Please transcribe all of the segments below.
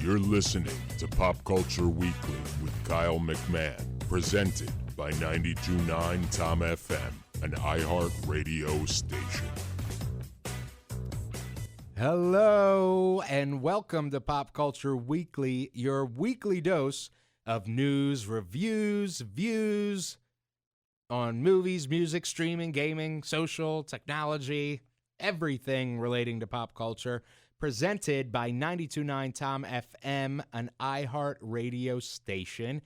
You're listening to Pop Culture Weekly with Kyle McMahon, presented by 92.9 Tom FM, an iHeart radio station. Hello, and welcome to Pop Culture Weekly, your weekly dose of news, reviews, views on movies, music, streaming, gaming, social, technology, everything relating to pop culture, presented by 92.9 Tom FM, an iHeart radio station.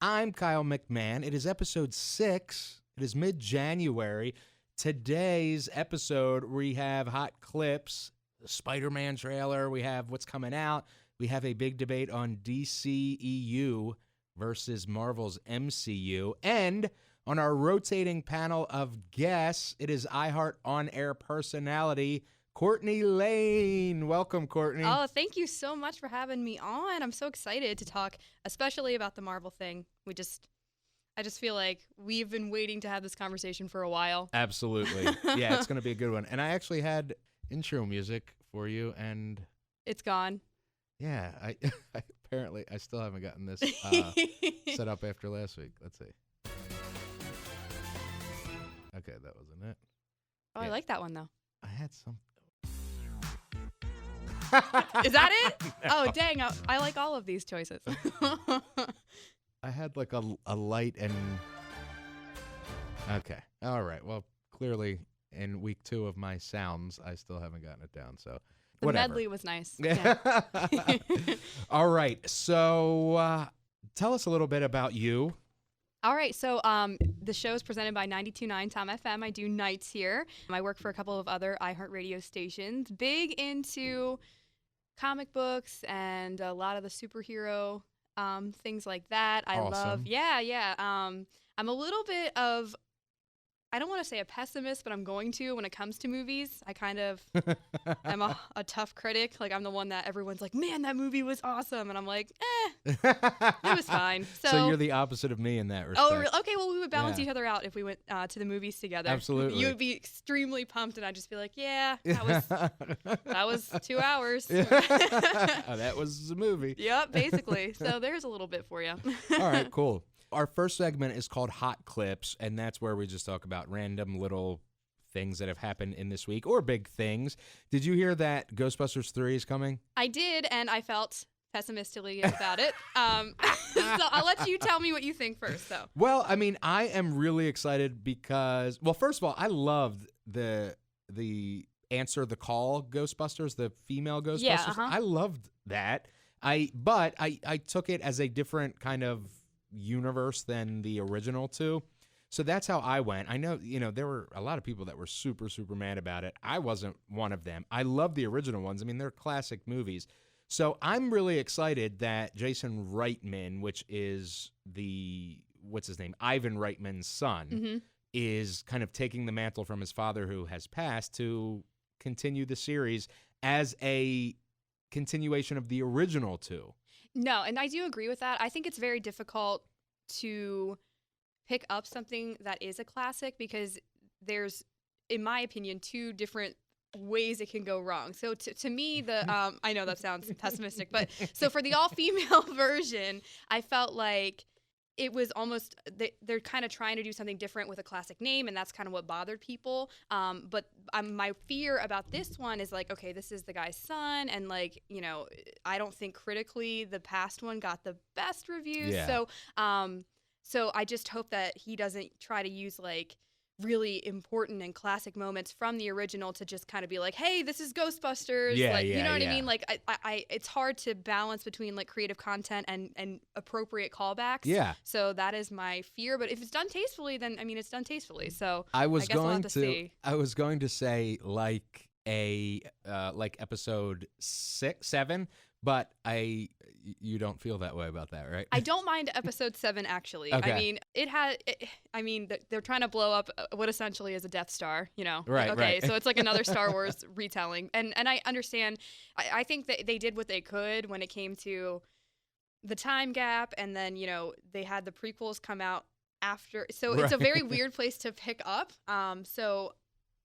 I'm Kyle McMahon. It is episode 6. It is mid-January. Today's episode, we have hot clips, the Spider-Man trailer, we have what's coming out, we have a big debate on DCEU versus Marvel's MCU, and on our rotating panel of guests, it is iHeart on-air personality, Courtney Lane. Welcome, Courtney. Oh, thank you so much for having me on. I'm so excited to talk, especially about the Marvel thing. I just feel like we've been waiting to have this conversation for a while. Absolutely. Yeah, it's going to be a good one. And I actually had intro music for you, and it's gone. Yeah, I apparently I still haven't gotten this set up after last week. Let's see. Okay, that wasn't it. Oh, yeah. I like that one though. I had some. Is that it? No. Oh, dang. I like all of these choices. I had like a light and... Okay. All right. Well, clearly in week 2 of my sounds, I still haven't gotten it down. So the whatever. medley was nice. Yeah. All right. So tell us a little bit about you. All right, so the show is presented by 92.9 Tom FM. I do nights here. I work for a couple of other iHeart radio stations. Big into comic books and a lot of the superhero things like that. I love, yeah. I'm a little bit of, I don't want to say a pessimist, but I'm going to when it comes to movies. I kind of am a tough critic. Like, I'm the one that everyone's like, man, that movie was awesome. And I'm like, it was fine. So you're the opposite of me in that respect. Oh, okay. Well, we would balance each other out if we went to the movies together. Absolutely. You would be extremely pumped, and I'd just be like, yeah, that was 2 hours. That was the movie. Yep, basically. So there's a little bit for you. All right, cool. Our first segment is called Hot Clips, and that's where we just talk about random little things that have happened in this week, or big things. Did you hear that Ghostbusters 3 is coming? I did, and I felt pessimistically about it. So I'll let you tell me what you think first, though. Well, I mean, I am really excited because, well, first of all, I loved the Answer the Call Ghostbusters, the female Ghostbusters. Yeah, I loved that. But I took it as a different kind of universe than the original two. So that's how I went. I know, there were a lot of people that were super, super mad about it. I wasn't one of them. I love the original ones. I mean, they're classic movies. So I'm really excited that Jason Reitman, which is Ivan Reitman's son, is kind of taking the mantle from his father who has passed to continue the series as a continuation of the original two. No, and I do agree with that. I think it's very difficult to pick up something that is a classic because there's, in my opinion, 2 different ways it can go wrong. So to me, I know that sounds pessimistic, but so for the all-female version, I felt like it was almost, they're kind of trying to do something different with a classic name, and that's kind of what bothered people. But my fear about this one is like, okay, this is the guy's son, and like, I don't think critically the past one got the best reviews. Yeah. So I just hope that he doesn't try to use like really important and classic moments from the original to just kind of be like, hey, this is Ghostbusters. You know what I mean? Like, I it's hard to balance between like creative content and appropriate callbacks. Yeah. So that is my fear. But if it's done tastefully, then I mean, it's done tastefully. So I guess we'll have to see. I was going to say like episode 7, but you don't feel that way about that, right? I don't mind episode 7 actually. Okay. I mean, they're trying to blow up what essentially is a Death Star, Right. Okay, right. So it's like another Star Wars retelling, and I understand. I think that they did what they could when it came to the time gap, and then they had the prequels come out after, so it's a very weird place to pick up. So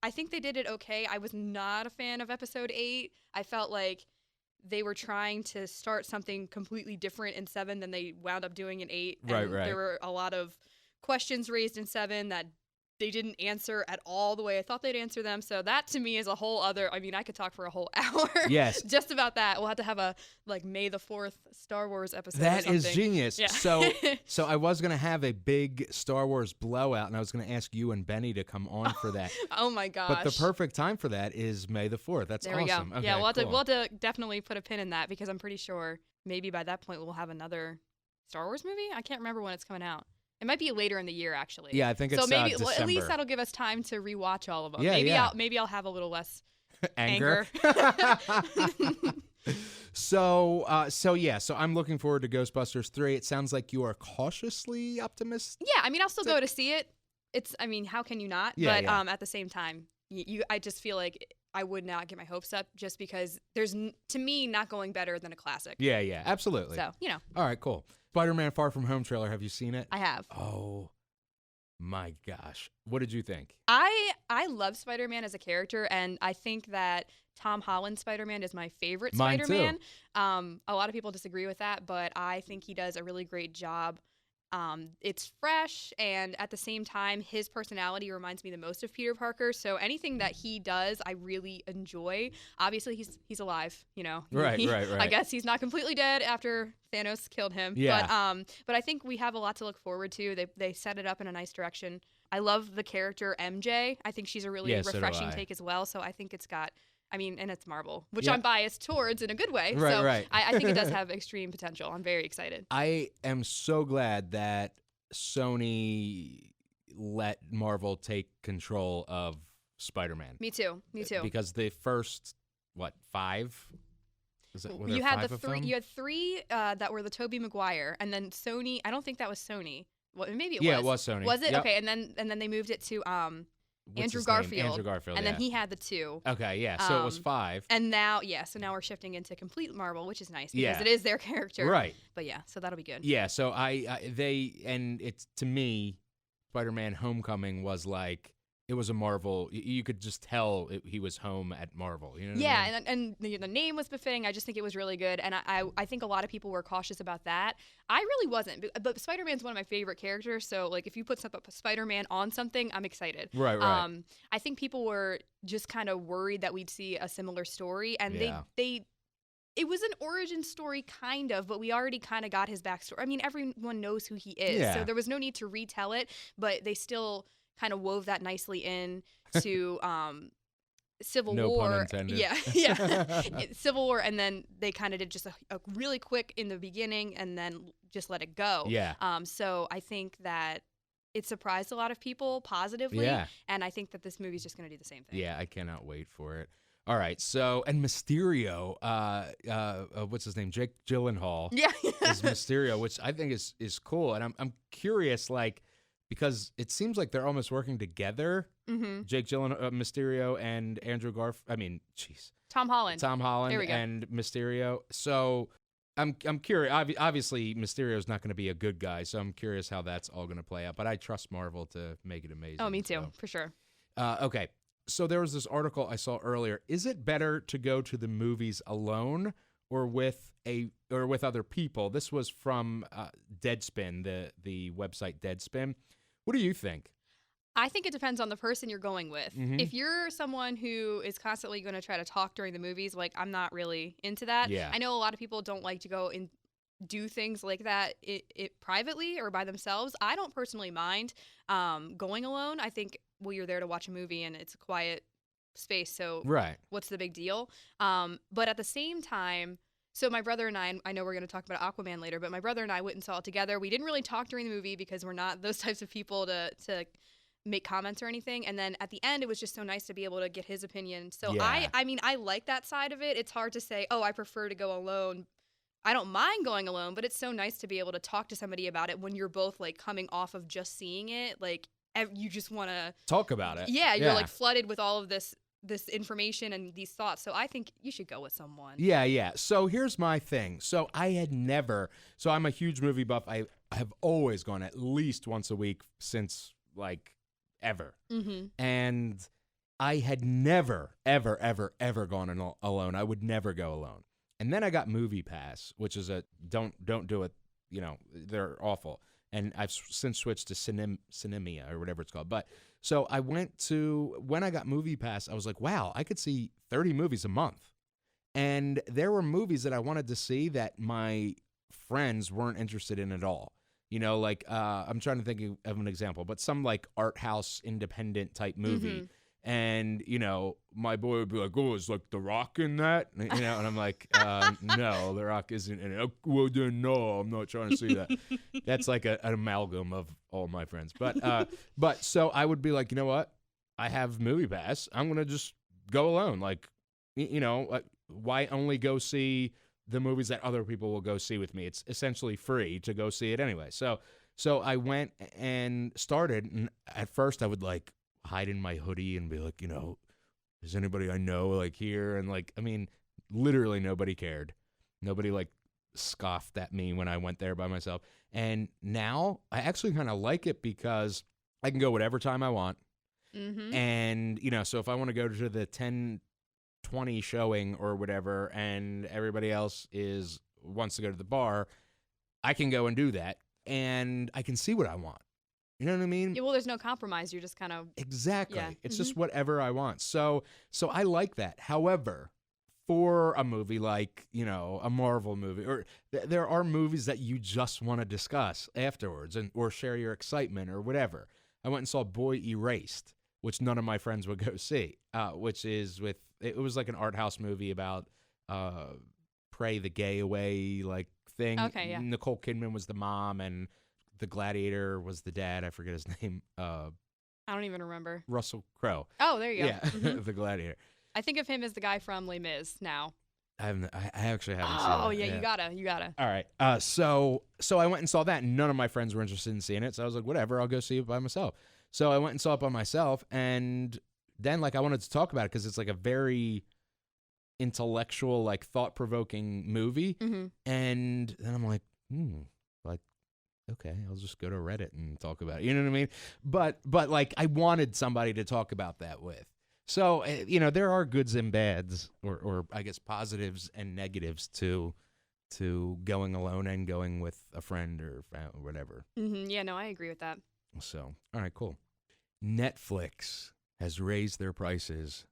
I think they did it okay. I was not a fan of episode 8. I felt like they were trying to start something completely different in 7 than they wound up doing in 8. Right, And right. there were a lot of questions raised in 7 that they didn't answer at all the way I thought they'd answer them. So that to me is a whole other, I mean, I could talk for a whole hour. Yes. Just about that. We'll have to have a May the 4th Star Wars episode. That or is something. genius. Yeah. So I was going to have a big Star Wars blowout, and I was going to ask you and Benny to come on for that. Oh my gosh. But the perfect time for that is May the 4th. That's there awesome. we go. Okay, yeah, cool. we'll have to definitely put a pin in that because I'm pretty sure maybe by that point we'll have another Star Wars movie. I can't remember when it's coming out. It might be later in the year, actually. Yeah, I think it's so maybe December. at least that'll give us time to rewatch all of them. Yeah, yeah. Maybe I'll have a little less anger. So I'm looking forward to Ghostbusters 3. It sounds like you are cautiously optimistic. Yeah, I mean, I'll still go to see it. I mean, how can you not? Yeah, but yeah. At the same time, I just feel like I would not get my hopes up just because there's, to me, not going better than a classic. Yeah, absolutely. So, All right, cool. Spider-Man Far From Home trailer. Have you seen it? I have. Oh, my gosh. What did you think? I love Spider-Man as a character, and I think that Tom Holland's Spider-Man is my favorite Mine Spider-Man. too. A lot of people disagree with that, but I think he does a really great job. It's fresh, and at the same time, his personality reminds me the most of Peter Parker. So anything that he does, I really enjoy. Obviously, he's alive, Right. I guess he's not completely dead after Thanos killed him. Yeah. But I think we have a lot to look forward to. They set it up in a nice direction. I love the character MJ. I think she's a really so do refreshing I. take as well. So I think it's got. I mean, and it's Marvel, which Yeah. I'm biased towards in a good way. Right, so right. I think it does have extreme potential. I'm very excited. I am so glad that Sony let Marvel take control of Spider-Man. Me too. Because the first, 5? Were there You had 5 the of 3. them? You had 3 that were the Tobey Maguire, and then Sony. I don't think that was Sony. Well, maybe it Yeah, was. it was Sony. Was it? Yep. Okay, and then they moved it to What's Andrew his name? Garfield. Andrew Garfield, and yeah. then he had the 2. Okay, yeah. So it was 5. And now, so now we're shifting into complete Marvel, which is nice because Yeah. it is their character. Right. But yeah, so that'll be good. Yeah, so it's, to me, Spider-Man Homecoming was like, it was a Marvel. You could just tell he was home at Marvel. You know what I mean? and the name was befitting. I just think it was really good, and I think a lot of people were cautious about that. I really wasn't, but Spider-Man's one of my favorite characters. So like, if you put Spider-Man on something, I'm excited. Right. I think people were just kind of worried that we'd see a similar story, and it was an origin story, kind of, but we already kind of got his backstory. I mean, everyone knows who he is, Yeah. so there was no need to retell it, but they still kind of wove that nicely in to Civil No War. pun intended. Yeah. Civil War, and then they kind of did just a really quick in the beginning and then just let it go. Yeah. So I think that it surprised a lot of people positively, Yeah. and I think that this movie's just going to do the same thing. Yeah, I cannot wait for it. All right, so, and Mysterio, what's his name? Jake Gyllenhaal. Yeah. is Mysterio, which I think is cool. And I'm curious, like, because it seems like they're almost working together. Mm-hmm. Jake Gyllenhaal, Mysterio, and Andrew Tom Holland. There we go. and Mysterio. So I'm curious. Obviously, Mysterio's not going to be a good guy, so I'm curious how that's all going to play out. But I trust Marvel to make it amazing. Oh, me too, so. for sure. Okay. So there was this article I saw earlier. Is it better to go to the movies alone or with other people? This was from Deadspin, the website Deadspin. What do you think? I think it depends on the person you're going with. Mhm. If you're someone who is constantly going to try to talk during the movies, like, I'm not really into that. Yeah. I know a lot of people don't like to go and do things like that it privately or by themselves. I don't personally mind going alone. I think, well, you're there to watch a movie and it's a quiet space, so Right. what's the big deal? But at the same time, so my brother and I know we're going to talk about Aquaman later, but my brother and I went and saw it together. We didn't really talk during the movie because we're not those types of people to make comments or anything. And then at the end, it was just so nice to be able to get his opinion. So Yeah. I mean, I like that side of it. It's hard to say, oh, I prefer to go alone. I don't mind going alone, but it's so nice to be able to talk to somebody about it when you're both like coming off of just seeing it. Like, you just want to Talk about it. Yeah, you're like flooded with all of this information and these thoughts. So I think you should go with someone. Yeah. So here's my thing. So I'm a huge movie buff. I have always gone at least once a week since like ever. Mm-hmm. And I had never, ever, ever, ever gone alone. I would never go alone. And then I got Movie Pass, which is don't do it. You know, they're awful. And I've since switched to Cinemia or whatever it's called. But so when I got Movie Pass, I was like, wow, I could see 30 movies a month. And there were movies that I wanted to see that my friends weren't interested in at all. You know, like I'm trying to think of an example, but some like art house independent type movie. Mm-hmm. And, you know, my boy would be like, oh, is like The Rock in that? You know, and I'm like, no, The Rock isn't in it. Oh, well, then no, I'm not trying to see that. That's like an amalgam of all my friends. But so I would be like, you know what? I have Movie Pass. I'm going to just go alone. Like, you know, why only go see the movies that other people will go see with me? It's essentially free to go see it anyway. So I went and started, and at first I would like hide in my hoodie and be like, you know, is anybody I know like here? And like, I mean, literally nobody cared. Nobody like scoffed at me when I went there by myself. And now I actually kind of like it because I can go whatever time I want. Mm-hmm. And, you know, so if I want to go to the 10:20 showing or whatever, and everybody else wants to go to the bar, I can go and do that, and I can see what I want. You know what I mean? Yeah, well, there's no compromise. You're just kind of exactly. Yeah. It's just whatever I want. So I like that. However, for a movie like, you know, a Marvel movie, or there are movies that you just want to discuss afterwards or share your excitement or whatever. I went and saw Boy Erased, which none of my friends would go see, which is it was like an art house movie about pray the gay away like thing. Okay, yeah. Nicole Kidman was the mom and the Gladiator was the dad. I forget his name. I don't even remember. Russell Crowe. Oh, there you go. Yeah, Mm-hmm. the Gladiator. I think of him as the guy from Les Mis now. I actually haven't seen it. Oh, yeah, you gotta. All right. So I went and saw that, and none of my friends were interested in seeing it. So I was like, whatever, I'll go see it by myself. So I went and saw it by myself, and then like I wanted to talk about it because it's like a very intellectual, like thought-provoking movie. Mm-hmm. And then I'm like, like, okay, I'll just go to Reddit and talk about it. You know what I mean? But like I wanted somebody to talk about that with. So, you know, there are goods and bads, or I guess positives and negatives to going alone and going with a friend or whatever. Mm-hmm. Yeah, no, I agree with that. So, all right, cool. Netflix has raised their prices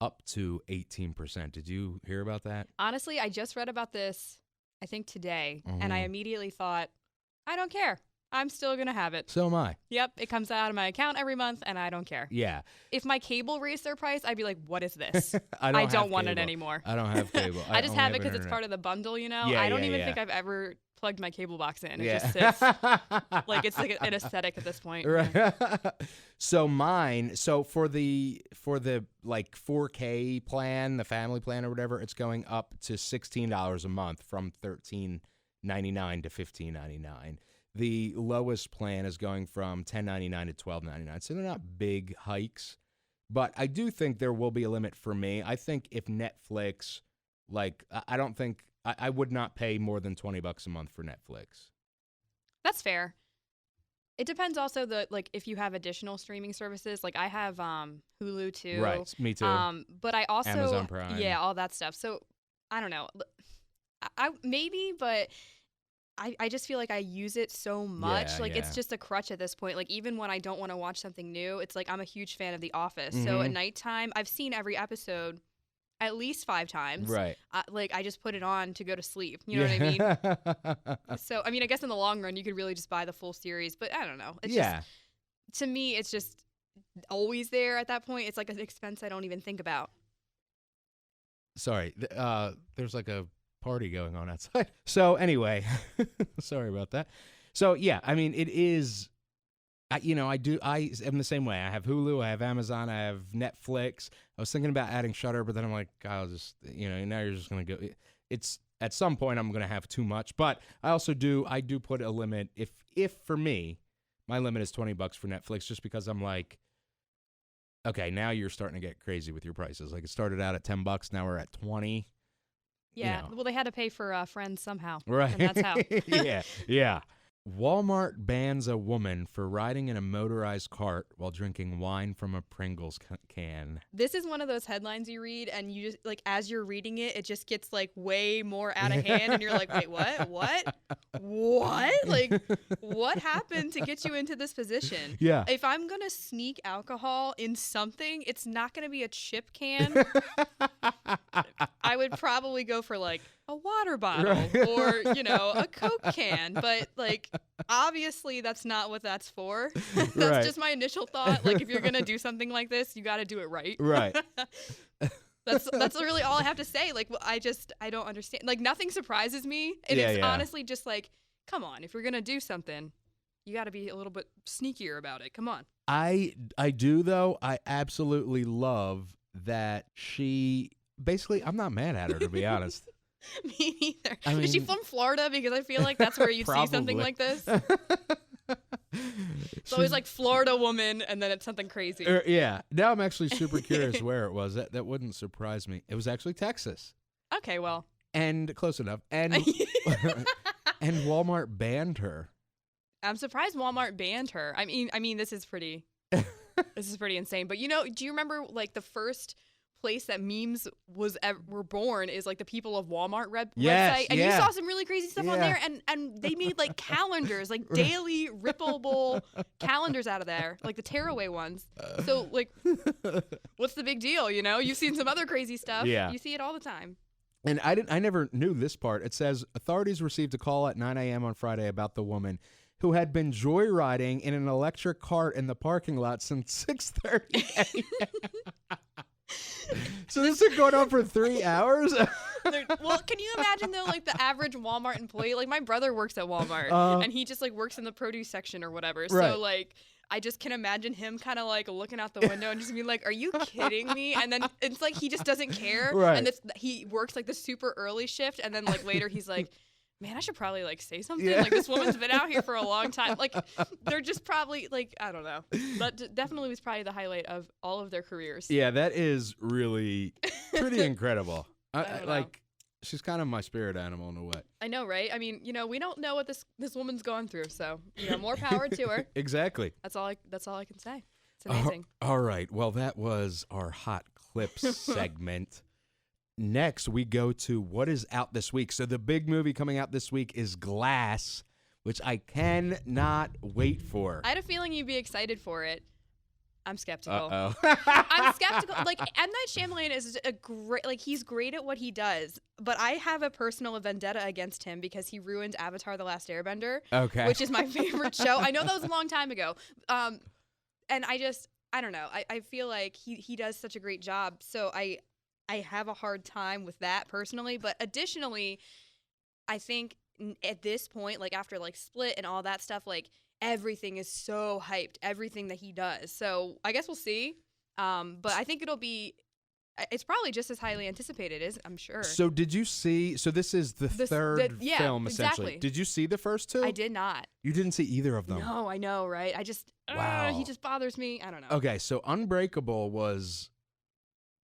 up to 18%. Did you hear about that? Honestly, I just read about this, I think today, and I Mhm. immediately thought, I don't care. I'm still going to have it. So am I. Yep, it comes out of my account every month, and I don't care. Yeah. If my cable raised their price, I'd be like, what is this? I don't have want it cable. anymore. I don't have cable. I just only have it because it's internet. part of the bundle, you know? Yeah, I don't yeah, even yeah. think I've ever plugged my cable box in. It Yeah. just sits like it's like an aesthetic at this point. Right. So for the like 4K plan, the family plan or whatever, it's going up to $16 a month from $13.99 to $15.99. The lowest plan is going from $10.99 to $12.99. So they're not big hikes, but I do think there will be a limit for me. I think if Netflix, like, I don't think I would not pay more than $20 a month for Netflix. That's fair. It depends also if you have additional streaming services. Like I have Hulu too. Right, me too. But I also Amazon Prime. Yeah, all that stuff. So I don't know. I maybe, but I just feel like I use it so much. Yeah, like yeah. it's just a crutch at this point. Like even when I don't want to watch something new, it's like I'm a huge fan of The Office. So at nighttime, I've seen every episode at least 5 times. Right. Like I just put it on to go to sleep. You know what I mean? So I mean, I guess in the long run, you could really just buy the full series. But I don't know. It's just, to me, it's just always there at that point. It's like an expense I don't even think about. Sorry. There's like a party going on outside. So anyway, sorry about that. So yeah, I mean, it is, I am the same way. I have Hulu, I have Amazon, I have Netflix. I was thinking about adding Shudder, but then I'm like, I'll just, now you're just going to go. It's at some point I'm going to have too much, but I do put a limit. If for me, my limit is $20 for Netflix, just because I'm like, okay, now you're starting to get crazy with your prices. Like it started out at $10, now we're at 20. Yeah. Well, they had to pay for Friends somehow. Right. And that's how. Yeah. Walmart bans a woman for riding in a motorized cart while drinking wine from a Pringles can. This is one of those headlines you read, and you just, like, as you're reading it, it just gets, like, way more out of hand, and you're like, wait, what? Like, what happened to get you into this position? Yeah. If I'm going to sneak alcohol in something, it's not going to be a chip can. I would probably go for, like, a water bottle or, a Coke can. But, like, obviously that's not what that's for. That's just my initial thought. Like, if you're going to do something like this, you got to do it right. Right. That's really all I have to say. Like, I don't understand. Like, nothing surprises me. And it's honestly just like, come on, if you're going to do something, you got to be a little bit sneakier about it. Come on. I do, though. I absolutely love that she basically, I'm not mad at her, to be honest. Me neither. I mean, is she from Florida? Because I feel like that's where you'd see something like this. It's always like Florida woman, and then it's something crazy. Yeah. Now I'm actually super curious where it was. That wouldn't surprise me. It was actually Texas. Okay, well. And close enough. And and Walmart banned her. I'm surprised Walmart banned her. I mean, this is pretty insane. But do you remember like the first place that memes were born is like the People of Walmart website, and you saw some really crazy stuff on there, and they made like calendars, like daily rippable calendars out of there, like the tearaway ones. So like, what's the big deal? You've seen some other crazy stuff. Yeah, you see it all the time. And I never knew this part. It says authorities received a call at 9 a.m. on Friday about the woman who had been joyriding in an electric cart in the parking lot since 6:30 a.m. So this has been going on for 3 hours? Well, can you imagine, though, like the average Walmart employee? Like my brother works at Walmart, and he just like works in the produce section or whatever. Right. So like, I just can imagine him kind of like looking out the window and just being like, are you kidding me? And then it's like he just doesn't care. Right. And he works like the super early shift, and then like later he's like, man, I should probably like say something. Yeah. Like this woman's been out here for a long time. Like they're just probably like, I don't know. That definitely was probably the highlight of all of their careers. Yeah, that is really pretty incredible. I don't know. Like, she's kind of my spirit animal in a way. I know, right? I mean, we don't know what this woman's gone through, so more power to her. Exactly. That's all I can say. It's amazing. All right. Well, that was our hot clips segment. Next, we go to what is out this week. So the big movie coming out this week is Glass, which I cannot wait for. I had a feeling you'd be excited for it. I'm skeptical. Uh-oh. I'm skeptical. Like, M. Night Shyamalan is a great, like, he's great at what he does, but I have a personal vendetta against him because he ruined Avatar: The Last Airbender, which is my favorite show. I know that was a long time ago. And I don't know. I feel like he does such a great job. So I have a hard time with that personally. But additionally, I think at this point, like after like Split and all that stuff, like everything is so hyped, everything that he does. So I guess we'll see. But I think it's probably just as highly anticipated, I'm sure. So did you see, so this is the third film, essentially. Exactly. Did you see the first two? I did not. You didn't see either of them? No, I know, right? I just, wow. He just bothers me. I don't know. Okay, so Unbreakable was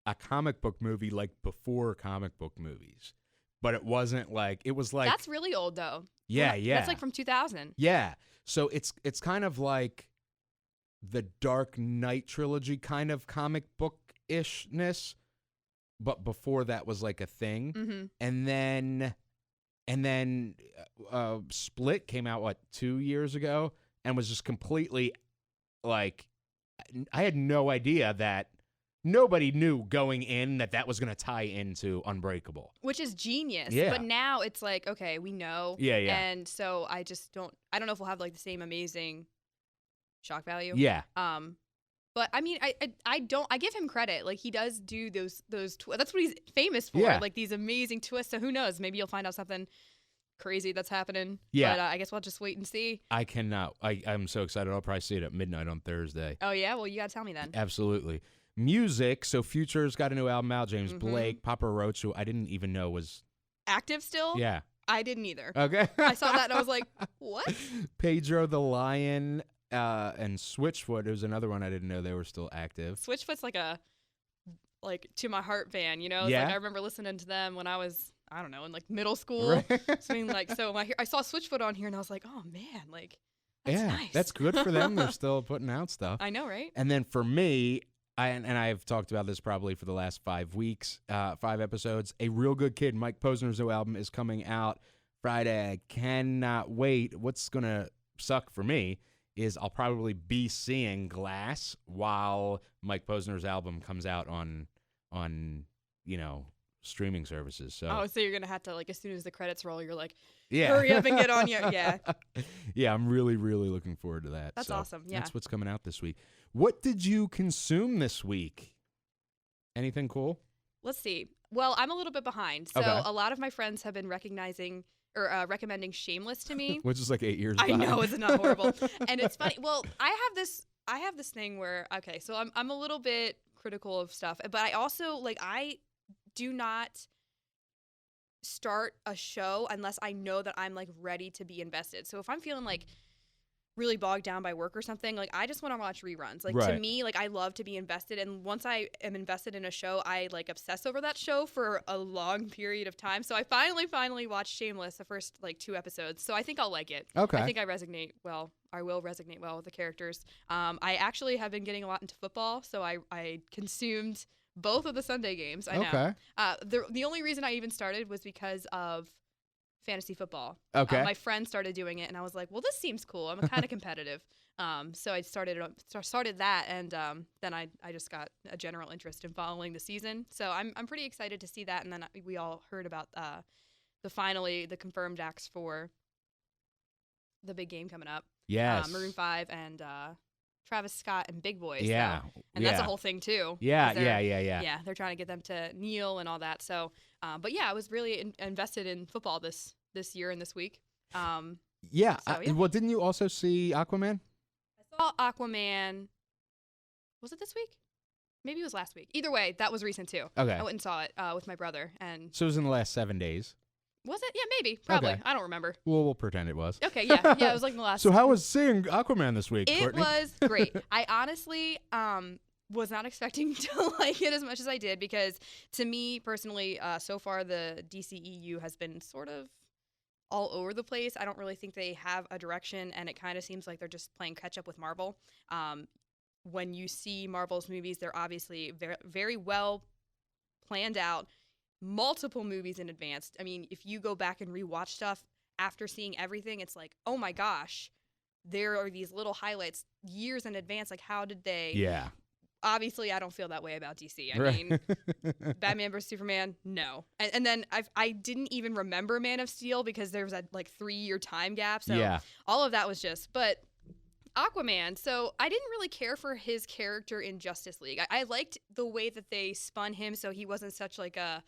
a comic book movie like before comic book movies. But it wasn't like, it was like. That's really old though. Yeah. That's like from 2000. Yeah. So it's kind of like the Dark Knight trilogy kind of comic book-ishness. But before that was like a thing. Mm-hmm. And then Split came out, 2 years ago? And was just completely like, I had no idea that. Nobody knew going in that was going to tie into Unbreakable. Which is genius. Yeah. But now it's like, okay, we know. Yeah. And so I don't know if we'll have like the same amazing shock value. Yeah. But I mean, I give him credit. Like he does do those that's what he's famous for. Yeah. Like these amazing twists. So who knows? Maybe you'll find out something crazy that's happening. Yeah. But I guess we'll just wait and see. I cannot. I'm so excited. I'll probably see it at midnight on Thursday. Oh yeah? Well, you got to tell me then. Absolutely. Music, so Future's got a new album out. James Blake, Papa Roach, who I didn't even know was active still. Yeah, I didn't either. Okay, I saw that and I was like, what? Pedro the Lion and Switchfoot. It was another one I didn't know they were still active. Switchfoot's like To My Heart band, Yeah. Like I remember listening to them when I was I don't know, in like middle school. Right. So I saw Switchfoot on here and I was like, oh man, like that's yeah, nice. that's good for them. They're still putting out stuff. I know, right? And then for me, and I've talked about this probably for the last 5 weeks, 5 episodes. A Real Good Kid, Mike Posner's new album, is coming out Friday. I cannot wait. What's going to suck for me is I'll probably be seeing Glass while Mike Posner's album comes out on streaming services. So so you're going to have to, like, as soon as the credits roll, you're like, yeah. hurry up and get on your, yeah. Yeah, I'm really, really looking forward to that. That's so awesome, yeah. That's what's coming out this week. What did you consume this week? Anything cool? Let's see. Well, I'm a little bit behind. So Okay. a lot of my friends have been recommending Shameless to me. Which is like 8 years I behind. know, it's not horrible. And it's funny. Well, I have this thing where, okay, so I'm a little bit critical of stuff, but I also, like, I do not start a show unless I know that I'm, like, ready to be invested. So if I'm feeling like really bogged down by work or something, like, I just want to watch reruns. Like, Right. to me, like, I love to be invested, and once I am invested in a show, I, like, obsess over that show for a long period of time. So I finally watched Shameless, the first, like, 2 episodes. So I think I'll like it. Okay. I think I will resonate well with the characters. I actually have been getting a lot into football, so I consumed both of the Sunday games. I know. Okay. The only reason I even started was because of fantasy football. Okay. My friend started doing it, and I was like, well, this seems cool. I'm kind of competitive. So I started that, and then I just got a general interest in following the season. So I'm pretty excited to see that. And then we all heard about the confirmed acts for the big game coming up. Yes. Maroon 5 and Travis Scott and Big Boys. Yeah. So, and that's a whole thing too. Yeah, 'cause they're- yeah. Yeah, they're trying to get them to kneel and all that. So, but yeah, I was really invested in football this year and this week. Yeah. So, yeah. Well, didn't you also see Aquaman? I saw Aquaman. Was it this week? Maybe it was last week. Either way, that was recent too. Okay. I went and saw it with my brother. And So it was in the last 7 days. was it? Yeah, maybe. Probably. Okay. I don't remember. Well, we'll pretend it was. Okay, yeah. Yeah, it was like in the last. So how was seeing Aquaman this week, It Courtney? was great. I honestly was not expecting to like it as much as I did, because to me personally, so far the DCEU has been sort of all over the place. I don't really think they have a direction, and it kind of seems like they're just playing catch up with Marvel. When you see Marvel's movies, they're obviously very, very well planned out, multiple movies in advance. I mean, if you go back and rewatch stuff after seeing everything, it's like, oh my gosh, there are these little highlights years in advance. Like, how did they? Yeah. Obviously, I don't feel that way about DC. I Right. mean, Batman vs. Superman, no. And then I didn't even remember Man of Steel because there was a 3-year time gap. So Yeah. all of that was but Aquaman, so I didn't really care for his character in Justice League. I liked the way that they spun him, so he wasn't such like a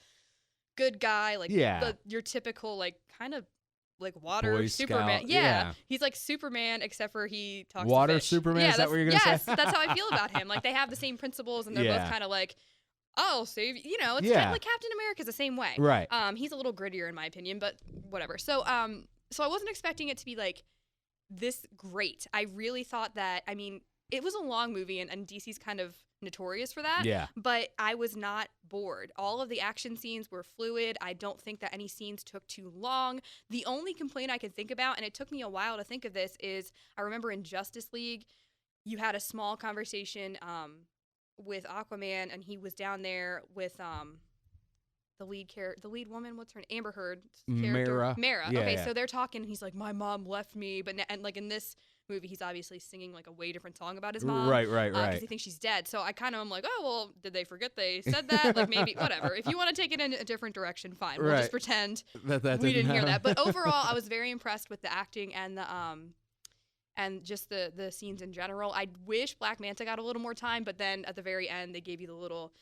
good guy, like your typical kind of like water Boy Superman. Scout. Yeah, he's like Superman, except for he talks Water to fish. Superman? Yeah, Is that what you're gonna yes, say? that's how I feel about him. Like, they have the same principles, and they're both kind of like, I'll save you. It's kind of like Captain America's the same way. Right. He's a little grittier in my opinion, but whatever. So so I wasn't expecting it to be like this great. I really thought that, I mean, it was a long movie, and DC's kind of notorious for that. Yeah. But I was not bored. All of the action scenes were fluid. I don't think that any scenes took too long. The only complaint I could think about, and it took me a while to think of this, is I remember in Justice League, you had a small conversation with Aquaman, and he was down there with the lead woman, what's her name? Amber Heard's character. Mara. Yeah, okay, yeah. so they're talking, and he's like, my mom left me, and like in this movie, he's obviously singing like a way different song about his mom. Right. Because he thinks she's dead. So I kind of am like, oh, well, did they forget they said that? Like, maybe, whatever. If you want to take it in a different direction, fine. We'll just pretend that we didn't hear that. But overall, I was very impressed with the acting and the and just the scenes in general. I wish Black Manta got a little more time, but then at the very end, they gave you the little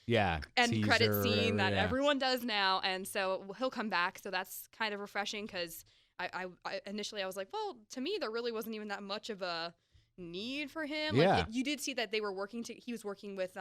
end credit scene that everyone does now. And so he'll come back. So that's kind of refreshing, because I initially I was like, well, to me, there really wasn't even that much of a need for him. Like, you did see that they were he was working with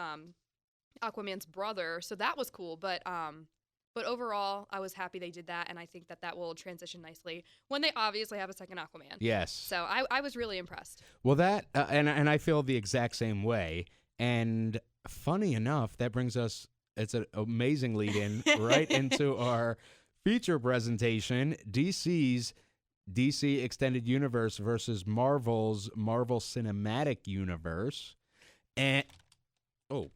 Aquaman's brother. So that was cool. But overall, I was happy they did that, and I think that will transition nicely when they obviously have a second Aquaman. Yes. So I was really impressed. Well, that and I feel the exact same way. And funny enough, that brings us, it's an amazing lead in right into our feature presentation, DC's DC Extended Universe versus Marvel's Marvel Cinematic Universe. And, oh,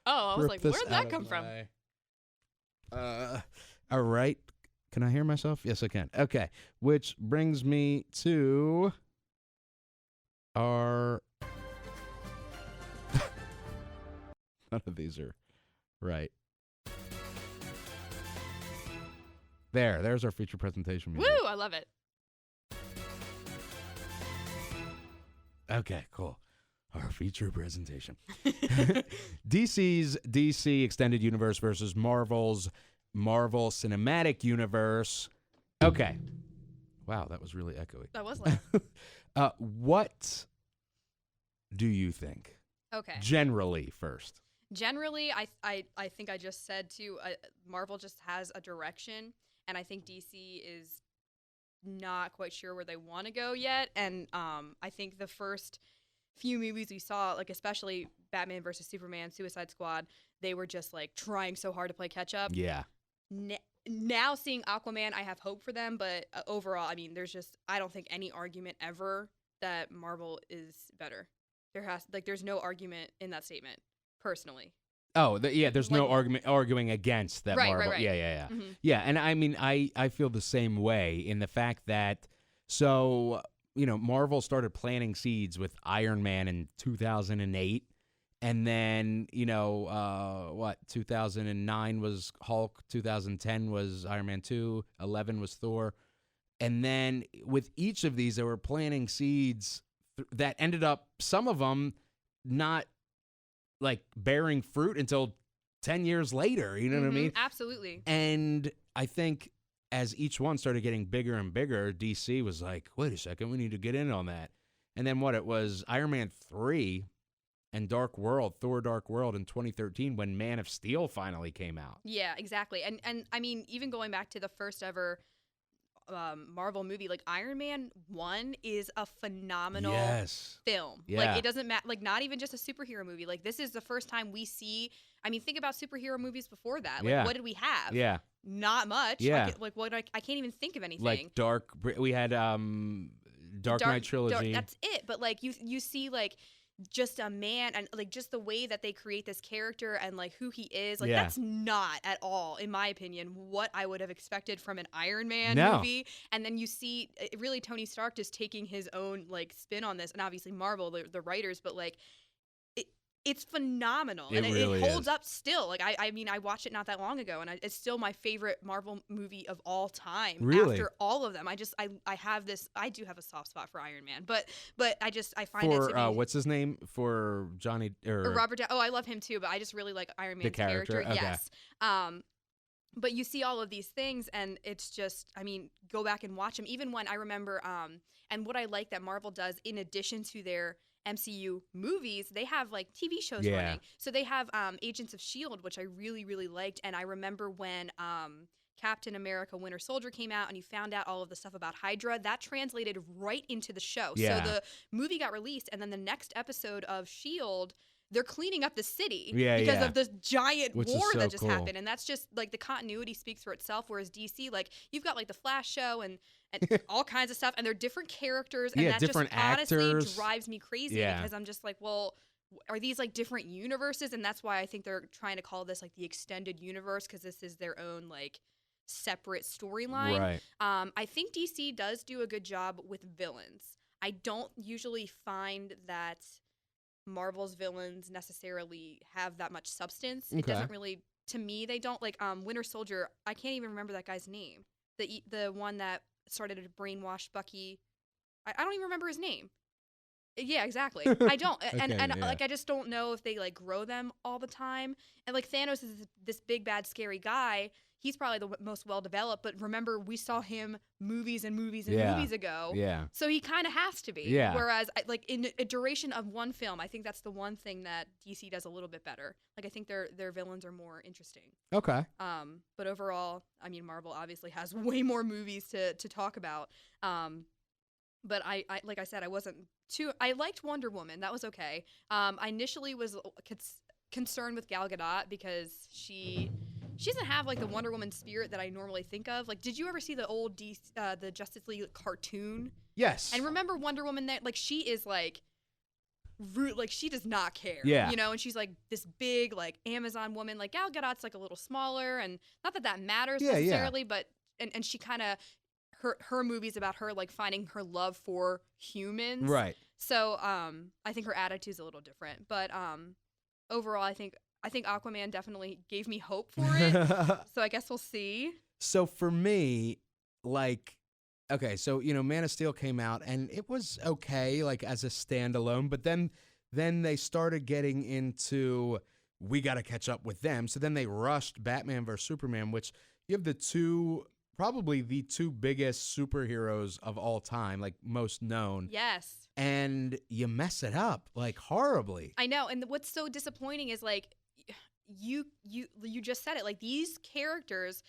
I was like, where did that come from? All right. Can I hear myself? Yes, I can. Okay. Which brings me to our... None of these are right. There's our feature presentation music. Woo, I love it. Okay, cool. Our feature presentation. DC's DC Extended Universe versus Marvel's Marvel Cinematic Universe. Okay. Wow, that was really echoey. That was loud. What do you think? Okay. Generally, first. Generally, I think I just said too, Marvel just has a direction, and I think DC is not quite sure where they want to go yet. And I think the first few movies we saw, like especially Batman versus Superman, Suicide Squad, they were just like trying so hard to play catch up. Yeah. Now seeing Aquaman, I have hope for them, but overall, I mean, I don't think any argument ever that Marvel is better. There's no argument in that statement, personally. Oh, there's no arguing against that Marvel. Right. Yeah. Mm-hmm. Yeah, and I mean, I feel the same way in the fact that, Marvel started planting seeds with Iron Man in 2008. And then, 2009 was Hulk, 2010 was Iron Man 2, 11 was Thor. And then with each of these, they were planting seeds that ended up, some of them, not like bearing fruit until 10 years later. You know what I mean? Absolutely. And I think as each one started getting bigger and bigger, DC was like, wait a second, we need to get in on that. And then it was Iron Man 3 and Thor Dark World in 2013 when Man of Steel finally came out. Yeah, exactly. And I mean, even going back to the first ever Marvel movie, like Iron Man 1 is a phenomenal film. Yeah. Like it doesn't matter, like not even just a superhero movie. Like this is the first time we see, I mean, think about superhero movies before that. Like what did we have? Yeah. Not much. Yeah. I can't even think of anything. Like we had Dark Knight Trilogy. That's it. But like you see like just a man and like just the way that they create this character and like who he is, like that's not at all, in my opinion, what I would have expected from an Iron Man movie. And then you see really Tony Stark just taking his own like spin on this, and obviously Marvel, the writers, but like it's phenomenal. And it holds up still. Like I mean, I watched it not that long ago, and it's still my favorite Marvel movie of all time. Really? After all of them, I do have a soft spot for Iron Man, but I find for, it to be what's his name for Johnny or Robert. I love him too, but I just really like Iron Man's character. Okay. Yes. But you see all of these things, and it's just, I mean, go back and watch them. Even when I remember, and what I like that Marvel does in addition to their MCU movies, they have like TV shows running. So they have Agents of S.H.I.E.L.D., which I really, really liked. And I remember when Captain America Winter Soldier came out and you found out all of the stuff about Hydra, that translated right into the show. Yeah. So the movie got released, and then the next episode of S.H.I.E.L.D., they're cleaning up the city because of this giant war that just happened. And that's just like the continuity speaks for itself. Whereas DC, like you've got like the Flash show and all kinds of stuff, and they're different characters, and that different just actors. honestly drives me crazy because I'm just like, well, are these like different universes? And that's why I think they're trying to call this like the extended universe, because this is their own like separate storyline. Right. I think DC does do a good job with villains. I don't usually find that Marvel's villains necessarily have that much substance. It doesn't really, to me, they don't. Like Winter Soldier, I can't even remember that guy's name. The one that started to brainwash Bucky. I don't even remember his name. Yeah, exactly. I don't. Like I just don't know if they like grow them all the time. And like Thanos is this big bad scary guy. He's probably the most well developed, but remember we saw him movies and movies and movies ago. Yeah. So he kind of has to be. Yeah. Whereas like in a duration of one film, I think that's the one thing that DC does a little bit better. Like I think their villains are more interesting. Okay. But overall, I mean Marvel obviously has way more movies to talk about. But I like I said, I liked Wonder Woman. That was okay. I initially was concerned with Gal Gadot because she she doesn't have like the Wonder Woman spirit that I normally think of. Like, did you ever see the old the Justice League cartoon? Yes. And remember Wonder Woman that like she is like rude, like she does not care. Yeah. You know, and she's like this big like Amazon woman. Like Gal Gadot's like a little smaller, and not that matters necessarily, but and she kind of her movie's about her like finding her love for humans. Right. So I think her attitude's a little different, but overall I think Aquaman definitely gave me hope for it. So I guess we'll see. So for me, like, okay, so, you know, Man of Steel came out and it was okay, like, as a standalone, but then they started getting into, we got to catch up with them. So then they rushed Batman vs. Superman, which you have probably the two biggest superheroes of all time, like, most known. Yes. And you mess it up, like, horribly. I know, and what's so disappointing is, like, you just said it, like, these characters,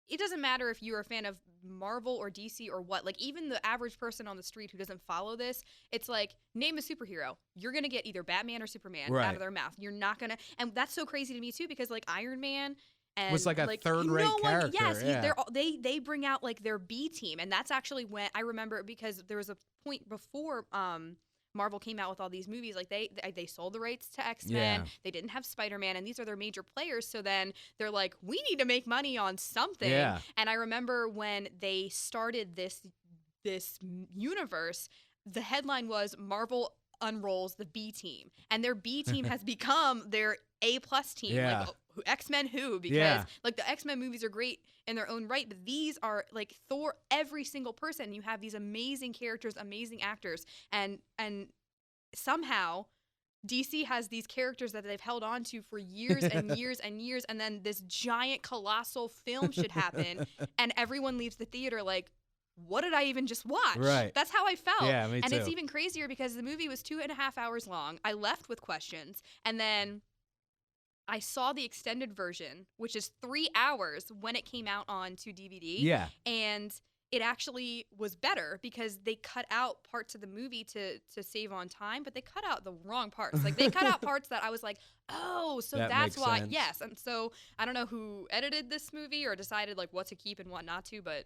it doesn't matter if you're a fan of Marvel or DC or what, like, even the average person on the street who doesn't follow this, it's like, name a superhero. You're going to get either Batman or Superman out of their mouth. You're not going to, and that's so crazy to me, too, because, like, Iron Man and was like a third-rate character. Yes, yeah. they bring out, like, their B team, and that's actually when, I remember, because there was a point before Marvel came out with all these movies, like they sold the rights to X-Men. Yeah. They didn't have Spider-Man, and these are their major players. So then they're like, we need to make money on something. Yeah. And I remember when they started this universe, the headline was Marvel unrolls the B team, and their B team has become their A+ team. Yeah. Like X-Men who? Because like the X-Men movies are great in their own right, but these are like Thor, every single person. You have these amazing characters, amazing actors, and somehow DC has these characters that they've held on to for years and years and years, and then this giant colossal film should happen and everyone leaves the theater like, what did I even just watch? Right. That's how I felt. Yeah, me and too. it's even crazier because the movie was 2.5 hours long. I left with questions, and then I saw the extended version, which is 3 hours when it came out onto DVD. Yeah. And it actually was better because they cut out parts of the movie to save on time, but they cut out the wrong parts. Like they cut out parts that I was like, oh, so That that's makes why. sense. Yes. And so I don't know who edited this movie or decided like what to keep and what not to, but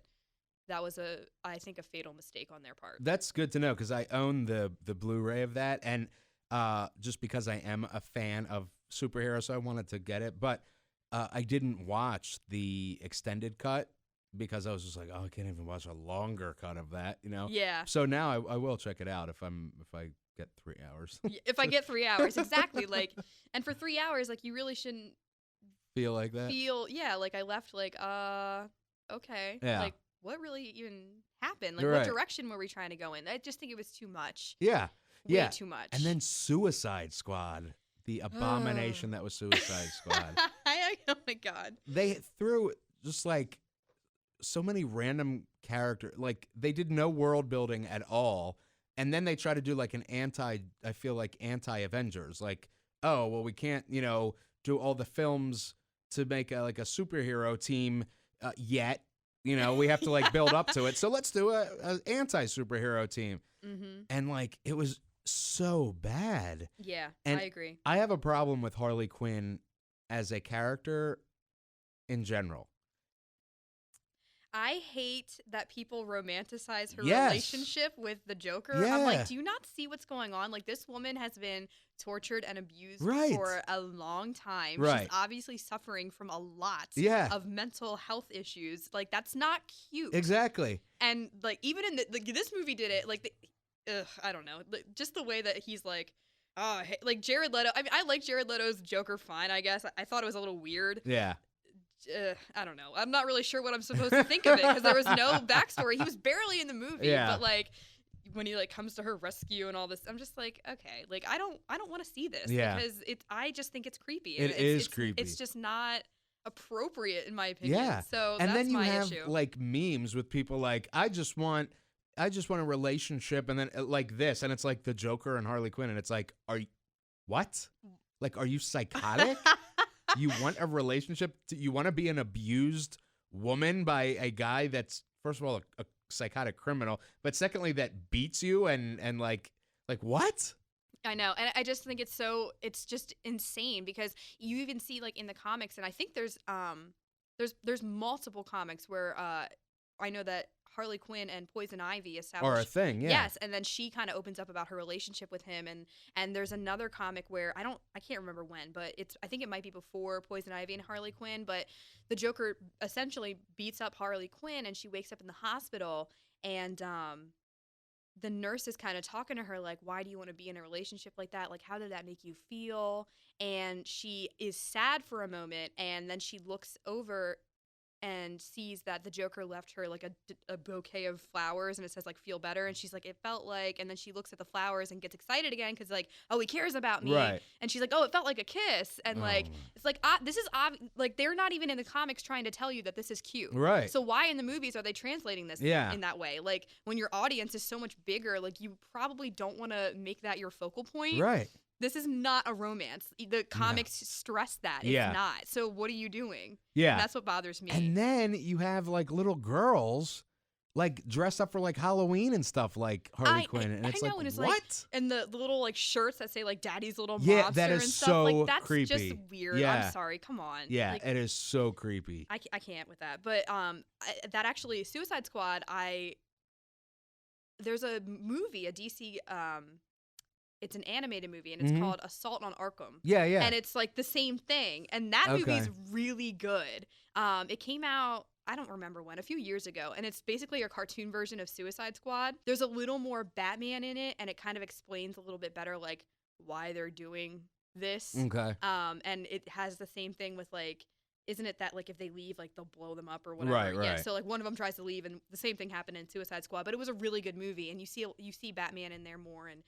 that was I think a fatal mistake on their part. That's good to know because I own the Blu-ray of that, and just because I am a fan of superheroes, so I wanted to get it, but I didn't watch the extended cut because I was just like, oh, I can't even watch a longer cut of that, you know? Yeah. So now I will check it out if I get 3 hours. If I get 3 hours, exactly. Like, and for 3 hours, like you really shouldn't Feel like that? like I left like, okay. Yeah. Like, what really even happened? Like, You're what right. direction were we trying to go in? I just think it was too much. Yeah. Way too much. And then Suicide Squad, the abomination that was Suicide Squad. Oh my God. They threw just like so many random characters. Like they did no world building at all. And then they try to do like an anti-Avengers. Like, oh, well, we can't, do all the films to make like a superhero team yet. We have to like build up to it. So let's do a anti-superhero team. Mm-hmm. And like, it was so bad. Yeah, And I agree. I have a problem with Harley Quinn as a character in general. I hate that people romanticize her Yes. relationship with the Joker. Yeah. I'm like, do you not see what's going on? Like, this woman has been tortured and abused Right. for a long time. Right. She's obviously suffering from a lot Yeah. of mental health issues. Like, that's not cute. Exactly. And, like, even in this movie did it. Like, I don't know. Like, just the way that he's like, like Jared Leto. I mean, I like Jared Leto's Joker fine, I guess. I thought it was a little weird. Yeah. I don't know. I'm not really sure what I'm supposed to think of it because there was no backstory. He was barely in the movie, Yeah. but like when he like comes to her rescue and all this, I'm just like, okay, like I don't want to see this Yeah. because I just think it's creepy. It's it's creepy. It's just not appropriate in my opinion. Yeah. So And that's then you my have issue. like memes with people like, I just want a relationship, and then like this, and it's like the Joker and Harley Quinn, and it's like, what? Like, are you psychotic? You want a relationship? You want to be an abused woman by a guy that's, first of all, a psychotic criminal, but secondly, that beats you and like what? I know, and I just think it's just insane because you even see like in the comics, and I think there's there's multiple comics where I know that Harley Quinn and Poison Ivy established Or a thing, yeah. Yes, and then she kind of opens up about her relationship with him, and there's another comic where I can't remember when, but I think it might be before Poison Ivy and Harley Quinn, but the Joker essentially beats up Harley Quinn, and she wakes up in the hospital, and the nurse is kind of talking to her like, why do you want to be in a relationship like that? Like, how did that make you feel? And she is sad for a moment, and then she looks over and sees that the Joker left her like a bouquet of flowers, and it says like feel better, and she's like, it felt like, and then she looks at the flowers and gets excited again because like, oh, he cares about me, Right. and she's like, oh, it felt like a kiss, and like it's like this is like they're not even in the comics trying to tell you that this is cute, Right. So why in the movies are they translating this in that way? Like when your audience is so much bigger, like you probably don't want to make that your focal point, Right. This is not a romance. The comics stress that. It's not. So what are you doing? Yeah. And that's what bothers me. And then you have like little girls like dressed up for like Halloween and stuff like Harley Quinn. And it's I know, like, and it's what? like, and the little like shirts that say like Daddy's Little Yeah, Monster that is and stuff. so Like that's creepy. just weird. Yeah. I'm sorry. Come on. Yeah, Like, it is so creepy. I can't with that. But that actually, Suicide Squad, there's a movie, a DC it's an animated movie, and it's called Assault on Arkham. Yeah, yeah. And it's like the same thing. And that movie is really good. It came out, I don't remember when, a few years ago. And it's basically a cartoon version of Suicide Squad. There's a little more Batman in it, and it kind of explains a little bit better like why they're doing this. Okay. And it has the same thing with like, isn't it that like if they leave, like they'll blow them up or whatever? Right, right. Yeah. So like one of them tries to leave, and the same thing happened in Suicide Squad. But it was a really good movie, and you see Batman in there more, and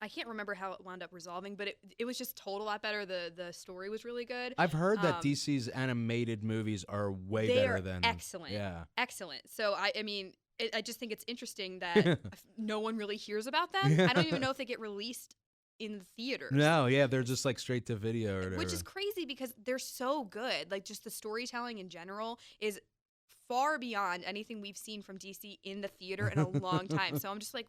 I can't remember how it wound up resolving, but it was just total lot better. The story was really good. I've heard that DC's animated movies are way better than excellent. Yeah, excellent. So I mean, I just think it's interesting that no one really hears about them. I don't even know if they get released in the theaters. No, yeah, they're just like straight to video or whatever. Which is crazy because they're so good. Like just the storytelling in general is far beyond anything we've seen from DC in the theater in a long time. So I'm just like,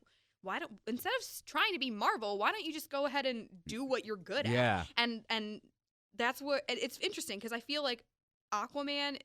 instead of trying to be Marvel, why don't you just go ahead and do what you're good at? Yeah. And that's what it's interesting because I feel like Aquaman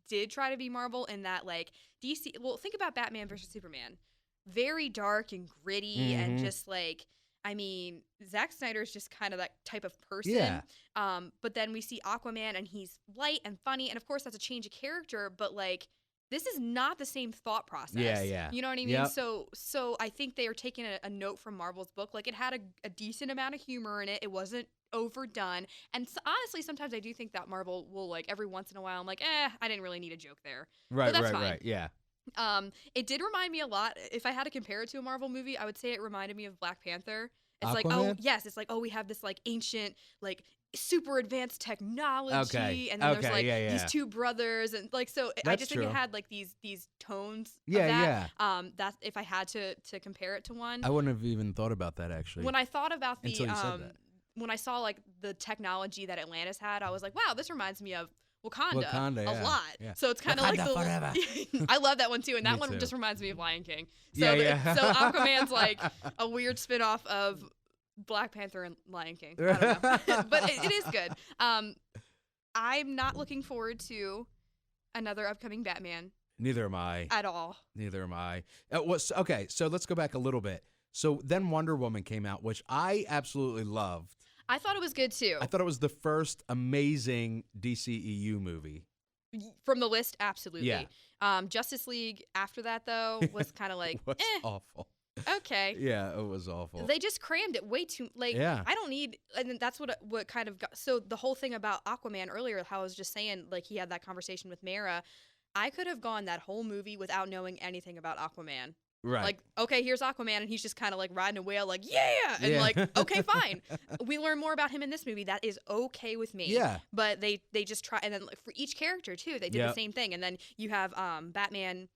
did try to be Marvel in that like DC. Well, think about Batman versus Superman, very dark and gritty and just like. I mean, Zack Snyder's just kind of that type of person. Yeah. But then we see Aquaman and he's light and funny. And of course, that's a change of character. But like, this is not the same thought process. Yeah, yeah. You know what I mean? Yep. So I think they are taking a note from Marvel's book. Like, it had a decent amount of humor in it. It wasn't overdone. And so, honestly, sometimes I do think that Marvel will, like, every once in a while, I'm like, I didn't really need a joke there. Right, but that's fine. right. Yeah. It did remind me a lot. If I had to compare it to a Marvel movie, I would say it reminded me of Black Panther. It's Aquaman? like, oh, yes. It's like, oh, we have this, like, ancient, like, super advanced technology. Okay. And then there's, like, yeah. these two brothers. And, like, so I just think it had, like, these tones of that. That if I had to compare it to one. I wouldn't have even thought about that, actually. When I thought about Until you said that. When I saw, like, the technology that Atlantis had, I was like, wow, this reminds me of Wakanda a lot. Yeah. So it's kind of like forever. I love that one too, and that one too. just reminds me of Lion King. So Yeah. so Aquaman's like a weird spin-off of Black Panther and Lion King. I don't know. But it is good. I'm not looking forward to another upcoming Batman. Neither am I. At all. Neither am I. Okay, so let's go back a little bit. So then Wonder Woman came out, which I absolutely loved. I thought it was good too. I thought it was the first amazing DCEU movie. From the list, absolutely. Yeah. Justice League after that, though, was kind of like, was awful. Okay. Yeah, it was awful. They just crammed it way too, like, I don't need, and that's what kind of got, so the whole thing about Aquaman earlier, how I was just saying, like, he had that conversation with Mara, I could have gone that whole movie without knowing anything about Aquaman. Right. Like, okay, here's Aquaman, and he's just kind of like riding a whale, like, and like, okay, fine. We learn more about him in this movie. That is okay with me. Yeah. But they just try, and then like, for each character too, they did the same thing. And then you have Batman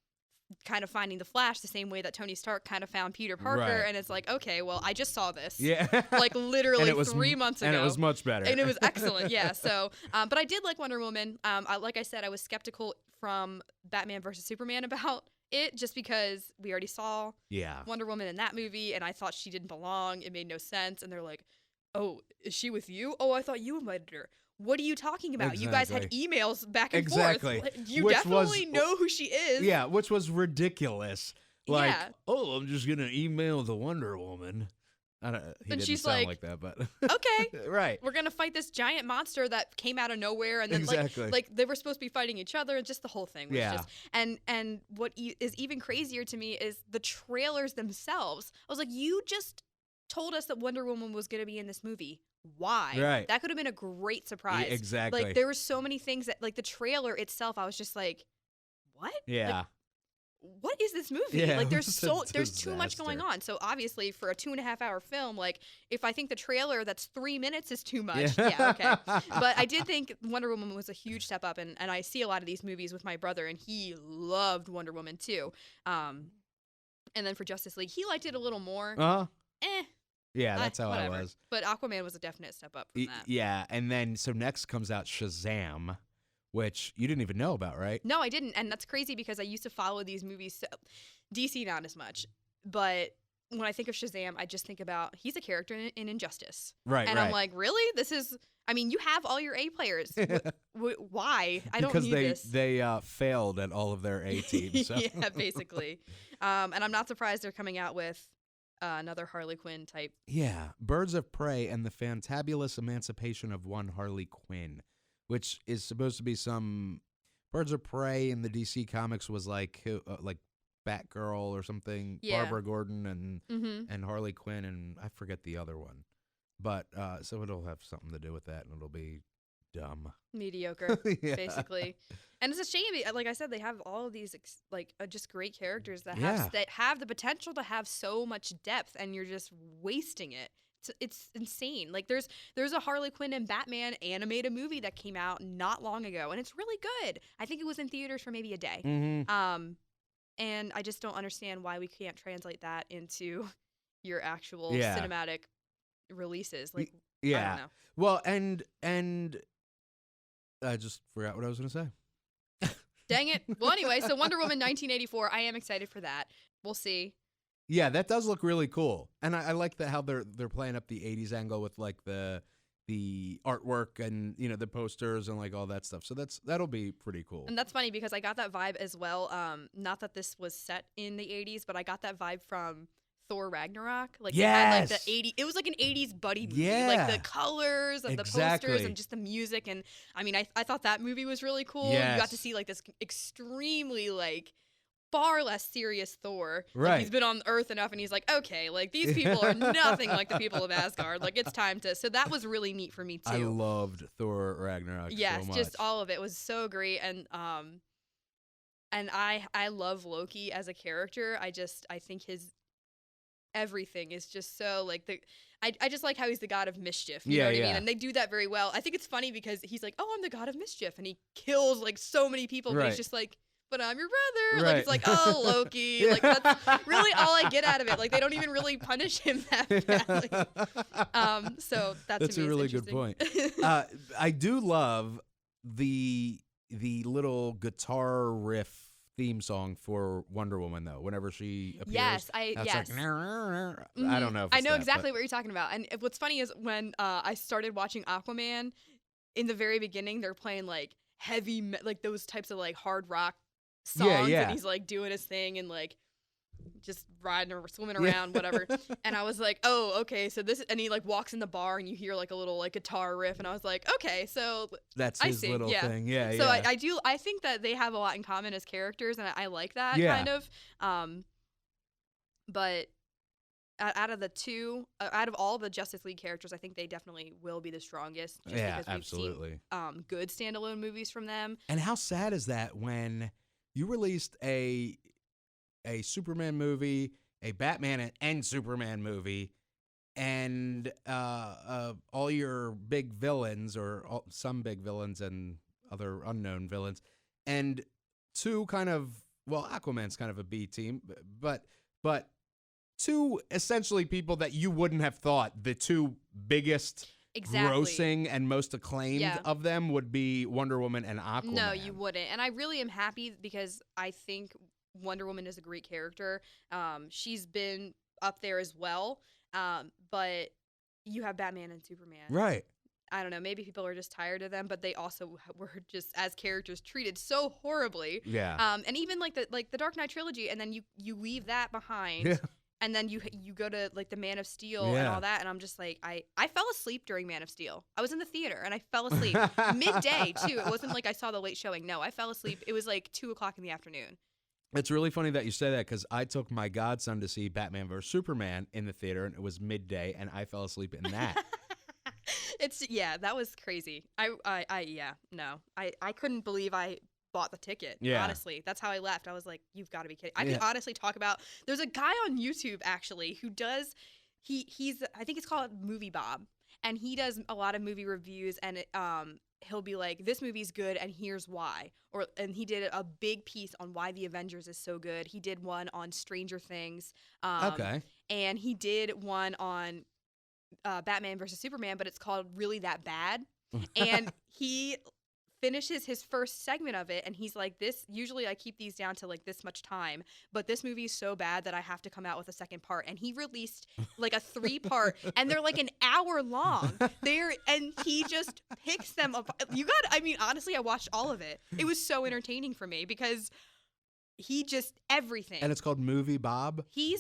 kind of finding the Flash the same way that Tony Stark kind of found Peter Parker, and it's like, okay, well, I just saw this. Yeah. Like literally 3 months ago. And it was much better. And it was excellent. Yeah. So, but I did like Wonder Woman. Like I said, I was skeptical from Batman versus Superman about it just because we already saw Wonder Woman in that movie, and I thought she didn't belong. It made no sense. And they're like, oh, is she with you? Oh, I thought you invited her. what are you talking about? You guys had emails back and Exactly. forth. You Which definitely was- know who she is. Yeah, which was ridiculous. Like, Yeah. oh, I'm just gonna email the Wonder Woman. He And didn't she's sound like, that, but Okay. right. We're gonna fight this giant monster that came out of nowhere, and then Exactly. like they were supposed to be fighting each other, and just the whole thing was Yeah. just. And what is even crazier to me is the trailers themselves. I was like, you just told us that Wonder Woman was gonna be in this movie. Why? Right. That could have been a great surprise. Exactly. Like there were so many things that, like the trailer itself, I was just like, what? Yeah. Like, what is this movie? Yeah, Like it there's was a there's too much going disaster. on. So obviously for a 2.5-hour film, like if I think the trailer that's 3 minutes is too much, yeah, okay. But I did think Wonder Woman was a huge step up, and I see a lot of these movies with my brother, and he loved Wonder Woman too. And then for Justice League, he liked it a little more. Yeah, that's how whatever. I was. But Aquaman was a definite step up from that. Yeah, and then so next comes out Shazam, which you didn't even know about, right? No, I didn't, and that's crazy because I used to follow these movies. So, DC not as much, but when I think of Shazam, I just think about he's a character in Injustice, Right, and right. I'm like, really? This is? I mean, you have all your A players. Why? I don't because need this. they failed at all of their A teams. So. Yeah, basically. And I'm not surprised they're coming out with another Harley Quinn type. Yeah, Birds of Prey and the Fantabulous Emancipation of One Harley Quinn, which is supposed to be some Birds of Prey in the DC comics was like Batgirl or something, Yeah. Barbara Gordon and Mm-hmm. and Harley Quinn, and I forget the other one. But so it'll have something to do with that, and it'll be dumb. Mediocre, Yeah. basically. And it's a shame. Like I said, they have all of these just great characters that Yeah. have the potential to have so much depth, and you're just wasting it. It's insane. Like there's a Harley Quinn and Batman animated movie that came out not long ago, and it's really good. I think it was in theaters for maybe a day. Mm-hmm. And I just don't understand why we can't translate that into your actual Yeah. cinematic releases. Like, Yeah. I don't know. Well, and I just forgot what I was going to say. Dang it. Well, anyway, so Wonder Woman 1984, I am excited for that. We'll see. Yeah, that does look really cool, and I like how they're playing up the '80s angle with like the artwork and the posters and like all that stuff. So that'll be pretty cool. And that's funny because I got that vibe as well. Not that this was set in the 80s, but I got that vibe from Thor Ragnarok. Like, Yes! They had like the 80s. It was like an 80s buddy movie. Yeah. Like the colors of the posters Exactly. and just the music. And I mean, I thought that movie was really cool. Yes. You got to see like this extremely like far less serious Thor. Like, Right. he's been on Earth enough, and he's like, okay, like these people are nothing like the people of Asgard. Like it's time to. So that was really neat for me too. I loved Thor Ragnarok Yes, so much. just all of it was so great, and I love Loki as a character. I think his everything is just so like I just like how he's the god of mischief. You know what I mean? And they do that very well. I think it's funny because he's like, oh, I'm the god of mischief, and he kills like so many people, but Right. he's just like, but I'm your brother. Right. Like it's like, oh, Loki. Like that's really all I get out of it. Like they don't even really punish him that badly. So That's to me a is really good interesting. point. I do love the little guitar riff theme song for Wonder Woman though. Whenever she appears, Yes, it's yes. like, I Mhm. don't know. If I it's know that, exactly but- what you're talking about. And what's funny is when I started watching Aquaman, in the very beginning, they're playing like heavy, like those types of like hard rock songs, yeah. and he's like doing his thing and like just riding or swimming around, whatever. And I was like, oh, okay, so this, and he like walks in the bar and you hear like a little like guitar riff, and I was like, okay, so That's I his see, little yeah. thing. Yeah, so yeah. I think that they have a lot in common as characters, and I like that Yeah. kind of. But out of the two, out of all the Justice League characters, I think they definitely will be the strongest. Just Yeah, because we've absolutely. seen good standalone movies from them. And how sad is that when you released a Superman movie, a Batman and Superman movie, and all your big villains, or some big villains and other unknown villains, and two kind of, well, Aquaman's kind of a B team, but two essentially people that you wouldn't have thought the two biggest Exactly. grossing and most acclaimed Yeah. of them would be Wonder Woman and Aquaman. No, you wouldn't. And I really am happy because I think Wonder Woman is a great character. She's been up there as well. But you have Batman and Superman. Right. I don't know, maybe people are just tired of them, but they also were just as characters treated so horribly. Yeah. And even like the Dark Knight trilogy, and then you leave that behind. Yeah. And then you go to like the Man of Steel and all that, and I'm just like I fell asleep during Man of Steel. I was in the theater and I fell asleep midday too. It wasn't like I saw the late showing. No, I fell asleep. It was like 2:00 in the afternoon. It's really funny that you say that because I took my godson to see Batman vs Superman in the theater, and it was midday, and I fell asleep in that. That was crazy. I couldn't believe I bought the ticket. Yeah. Honestly, that's how I left. I was like, you've got to be kidding. I can honestly talk about. There's a guy on YouTube actually who does. He's I think it's called Movie Bob, and he does a lot of movie reviews, and he'll be like, this movie's good and here's why. And he did a big piece on why the Avengers is so good. He did one on Stranger Things. Okay. And he did one on Batman versus Superman, but it's called Really That Bad. And he finishes his first segment of it, and he's like, this, usually I keep these down to like this much time, but this movie is so bad that I have to come out with a second part. And he released like a 3-part, and they're like an hour long. And he just picks them up. Honestly, I watched all of it. It was so entertaining for me because he just everything. And it's called Movie Bob? I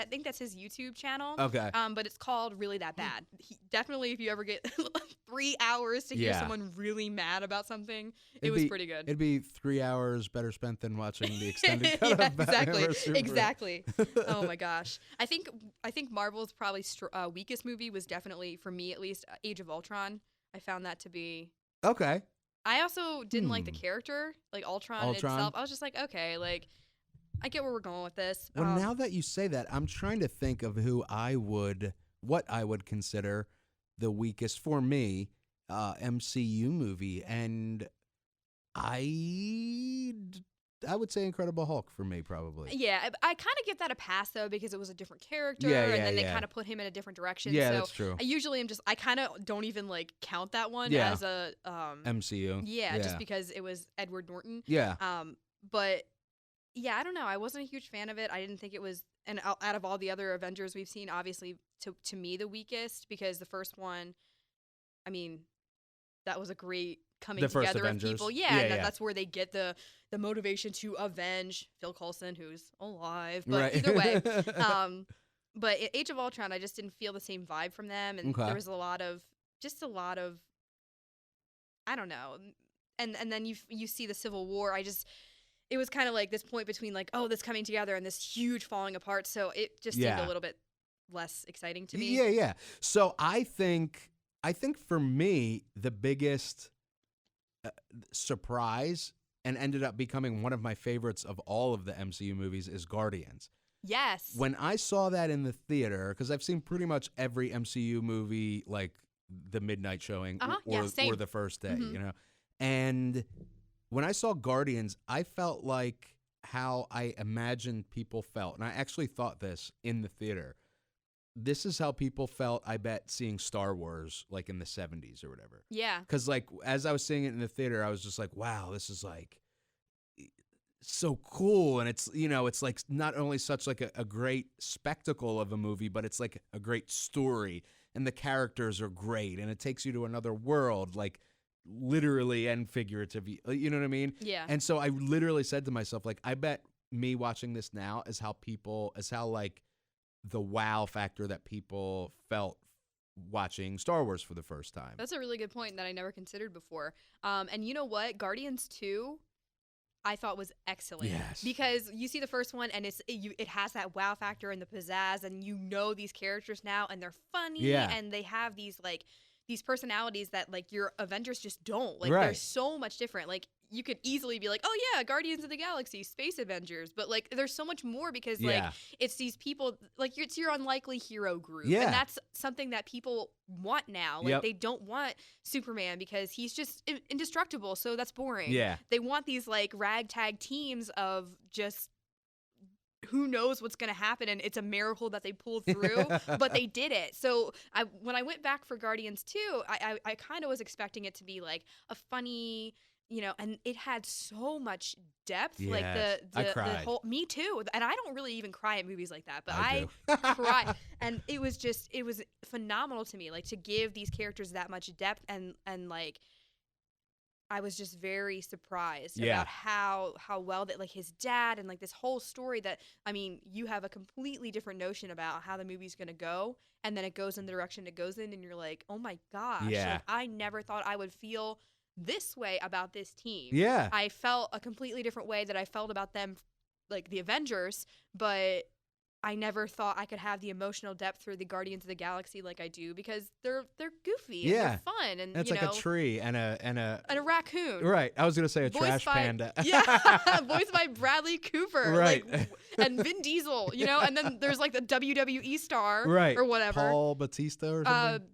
think that's his YouTube channel. Okay. But it's called Really That Bad. Definitely, if you ever get 3 hours to hear someone really mad about something, it was pretty good. It'd be 3 hours better spent than watching the extended cut of Batman vs Superman. Exactly. Oh my gosh. I think Marvel's probably weakest movie was definitely, for me at least, Age of Ultron. I found that to be Okay. I also didn't like the character, like Ultron itself. I was just like, okay, like, I get where we're going with this. Well, now that you say that, I'm trying to think of what I would consider the weakest for me MCU movie, and I would say Incredible Hulk for me, probably. Yeah, I kind of give that a pass, though, because it was a different character, and then they kind of put him in a different direction. Yeah, so that's true. I kind of don't even, like, count that one as a... MCU. Yeah, just because it was Edward Norton. Yeah. But, yeah, I don't know. I wasn't a huge fan of it. I didn't think it was... And out of all the other Avengers we've seen, obviously, to me, the weakest, because the first one, I mean, that was a great... coming together of people. That's where they get the motivation to avenge Phil Coulson, who's alive. But either way, but Age of Ultron, I just didn't feel the same vibe from them, and there was a lot of I don't know. And then you see the Civil War. It was kind of like this point between like, oh, this coming together and this huge falling apart. So it just seemed a little bit less exciting to me. Yeah. So I think for me the biggest surprise and ended up becoming one of my favorites of all of the MCU movies is Guardians. Yes. When I saw that in the theater, because I've seen pretty much every MCU movie, like the midnight showing or the first day, you know, and when I saw Guardians, I felt like how I imagined people felt, and I actually thought this in the theater. This is how people felt, I bet, seeing Star Wars like in the 70s or whatever. Yeah. Because like as I was seeing it in the theater, I was just like, wow, this is like so cool. And it's, you know, it's like not only such like a great spectacle of a movie, but it's like a great story. And the characters are great. And it takes you to another world, like literally and figuratively. You know what I mean? Yeah. And so I literally said to myself, like, I bet me watching this now is how like the wow factor that people felt watching Star Wars for the first time. That's a really good point that I never considered before. And you know what? Guardians 2, I thought was excellent. Yes. Because you see the first one and it has that wow factor and the pizzazz, and you know these characters now, and they're funny, and they have these personalities that like your Avengers just don't. Like they're so much different. Like you could easily be like, oh yeah, Guardians of the Galaxy, Space Avengers, but like there's so much more because like it's these people, like it's your unlikely hero group, and that's something that people want now. Like they don't want Superman because he's just indestructible, so that's boring. They want these like ragtag teams of just who knows what's going to happen, and it's a miracle that they pulled through, but they did it. So when I went back for Guardians 2, I kind of was expecting it to be like a funny, and it had so much depth. Yes, Like I the cried. whole, me too. And I don't really even cry at movies like that, but I I do. cry. And it was phenomenal to me, like to give these characters that much depth and like, I was just very surprised about how well that, like, his dad and like this whole story that, I mean, you have a completely different notion about how the movie's going to go, and then it goes in the direction it goes in, and you're like, oh my gosh, like, I never thought I would feel this way about this team. Yeah. I felt a completely different way that I felt about them, like the Avengers, but I never thought I could have the emotional depth for the Guardians of the Galaxy like I do, because they're goofy and they're fun, and it's like a tree and a raccoon. Right. I was gonna say a Voiced trash by, panda. Yeah, voiced by Bradley Cooper. Right. Like, and Vin Diesel, and then there's like the WWE star, Right. or whatever. Paul Bautista or something.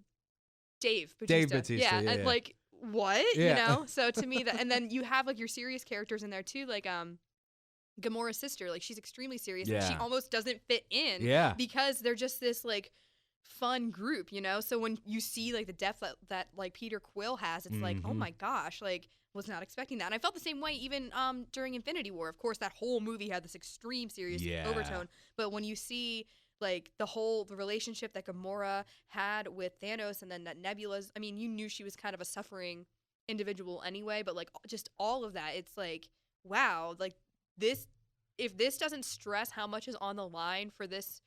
Dave Bautista. Dave Bautista. Yeah. And like, what? Yeah. So to me, and then you have like your serious characters in there too, like Gamora's sister. Like, she's extremely serious, and she almost doesn't fit in. Yeah. Because they're just this like fun group, So when you see like the depth that like Peter Quill has, it's like, oh my gosh, like, was not expecting that. And I felt the same way even during Infinity War. Of course, that whole movie had this extreme serious overtone, but when you see like the relationship that Gamora had with Thanos, and then that Nebula's, I mean, you knew she was kind of a suffering individual anyway, but like just all of that, it's like, wow, like, if this doesn't stress how much is on the line for this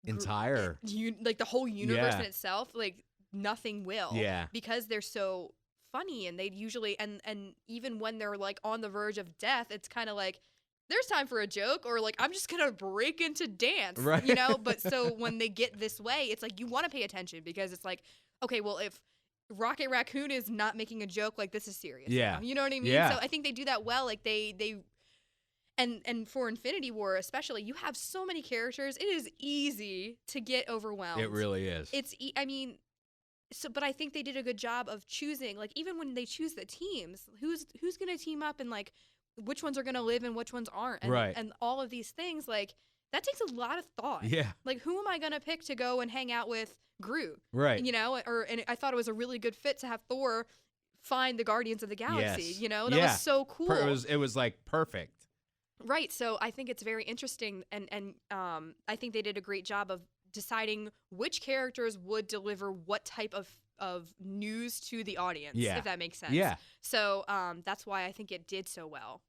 entire like the whole universe in itself, like nothing will. Yeah. Because they're so funny, and they usually and even when they're like on the verge of death, it's kind of like there's time for a joke, or like I'm just gonna break into dance, right. But so when they get this way, it's like you want to pay attention, because it's like, okay, well, if Rocket Raccoon is not making a joke, like, this is serious. Yeah. You know what I mean? Yeah. So I think they do that well. Like they and for Infinity War especially, you have so many characters. It is easy to get overwhelmed. It really is. I mean, but I think they did a good job of choosing, like, even when they choose the teams, who's going to team up, and like which ones are going to live and which ones aren't, and, right. and all of these things, like, that takes a lot of thought. Yeah. Like, who am I going to pick to go and hang out with Groot? Right. And I thought it was a really good fit to have Thor find the Guardians of the Galaxy. Yes. That was so cool. It was like perfect. Right. So I think it's very interesting, and I think they did a great job of deciding which characters would deliver what type of news to the audience, if that makes sense. Yeah. So that's why I think it did so well.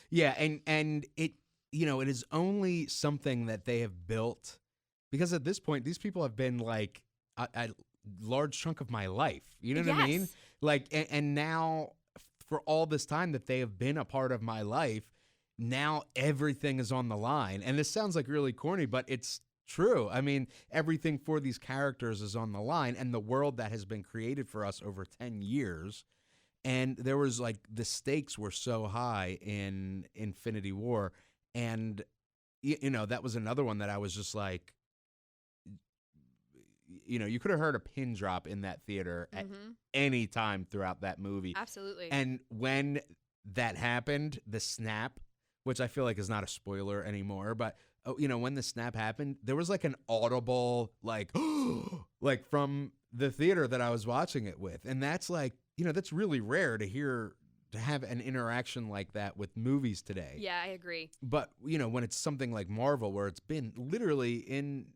Yeah, and it it is only something that they have built, because at this point these people have been like a large chunk of my life. You know what I mean? Like, and now for all this time that they have been a part of my life, now everything is on the line. And this sounds like really corny, but it's true. I mean, everything for these characters is on the line, and the world that has been created for us over 10 years. And there was like, the stakes were so high in Infinity War. And, that was another one that I was just like, you could have heard a pin drop in that theater at any time throughout that movie. Absolutely. And when that happened, the snap, which I feel like is not a spoiler anymore, but when the snap happened, there was like an audible like like from the theater that I was watching it with. And that's like, that's really rare to have an interaction like that with movies today. Yeah, I agree. But when it's something like Marvel, where it's been literally in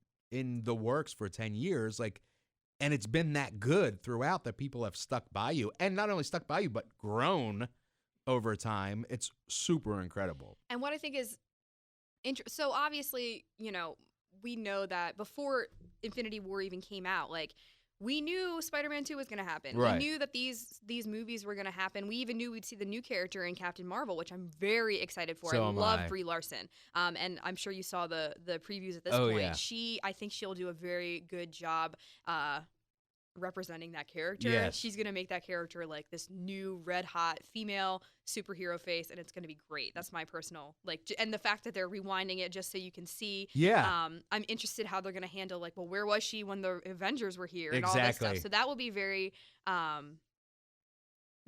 the works for 10 years, like, and it's been that good throughout, that people have stuck by you, and not only stuck by you, but grown over time. It's super incredible. And what I think is so obviously, we know that before Infinity War even came out, like, we knew Spider-Man 2 was going to happen. Right. We knew that these movies were going to happen. We even knew we'd see the new character in Captain Marvel, which I'm very excited for. So I am love I. Brie Larson. And I'm sure you saw the previews at this Oh, point. yeah. I think she'll do a very good job representing that character. Yes. She's going to make that character like this new red hot female superhero face, and it's going to be great. That's my personal, like, and the fact that they're rewinding it just so you can see. Yeah. I'm interested how they're going to handle, like, well, where was she when the Avengers were here and Exactly. all this stuff. So that will be very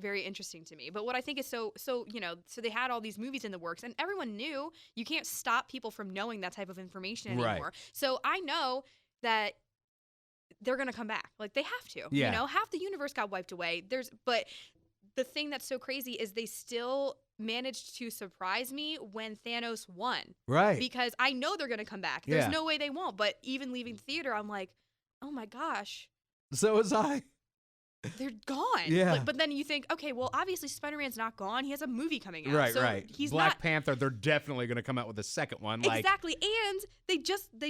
very interesting to me. But what I think is so they had all these movies in the works, and everyone knew you can't stop people from knowing that type of information anymore. Right. So I know that they're going to come back. Like, they have to. Yeah. Half the universe got wiped away. But the thing that's so crazy is they still managed to surprise me when Thanos won. Right. Because I know they're going to come back. There's no way they won't. But even leaving the theater, I'm like, oh my gosh. So was I. They're gone. Yeah. But then you think, okay, well, obviously Spider-Man's not gone. He has a movie coming out. Right, so right. He's Black Panther, they're definitely going to come out with a second one. Exactly. And they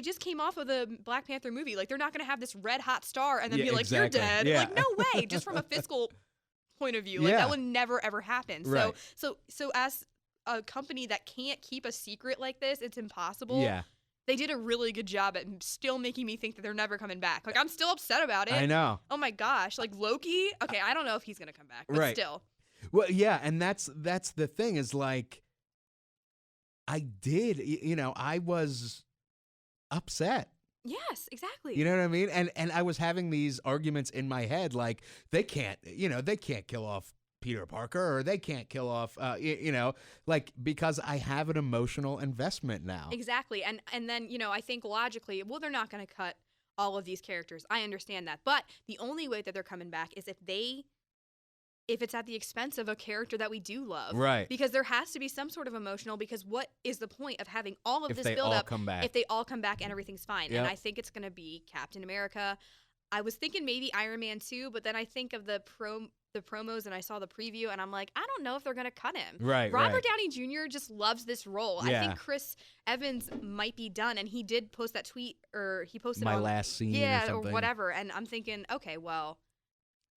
just came off of the Black Panther movie. Like, they're not going to have this red hot star and then be like, exactly. you're dead. Yeah. Like, no way. Just from a fiscal point of view. Like, that would never, ever happen. Right. So as a company that can't keep a secret like this, it's impossible. Yeah. They did a really good job at still making me think that they're never coming back. Like, I'm still upset about it. I know. Oh my gosh. Like, Loki? Okay, I don't know if he's going to come back, but Right. still. Well, yeah, and that's the thing is, like, I did, I was upset. Yes, exactly. You know what I mean? And I was having these arguments in my head, like, they can't kill off Peter Parker, or they can't kill off, like, because I have an emotional investment now. Exactly. And then, I think logically, well, they're not going to cut all of these characters. I understand that. But the only way that they're coming back is if it's at the expense of a character that we do love. Right. Because there has to be some sort of emotional, because what is the point of having all of If this they build all up come back. if they all come back and everything's fine? Yep. And I think it's going to be Captain America. I was thinking maybe Iron Man 2, but then I think of the promos and I saw the preview and I'm like, I don't know if they're going to cut him. Right, Robert Downey Jr. just loves this role. Yeah. I think Chris Evans might be done, and he did post that tweet, or he posted My on, last scene yeah, or something. whatever. And I'm thinking, okay, well,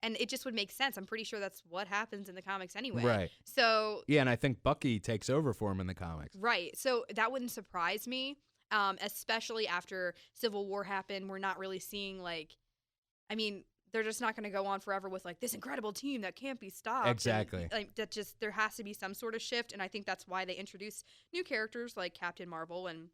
and it just would make sense. I'm pretty sure that's what happens in the comics anyway. Right. So yeah, and I think Bucky takes over for him in the comics. right. So that wouldn't surprise me, especially after Civil War happened. We're not really seeing, like, I mean, they're just not going to go on forever with, like, this incredible team that can't be stopped. Exactly. And, like, there has to be some sort of shift, and I think that's why they introduce new characters like Captain Marvel, and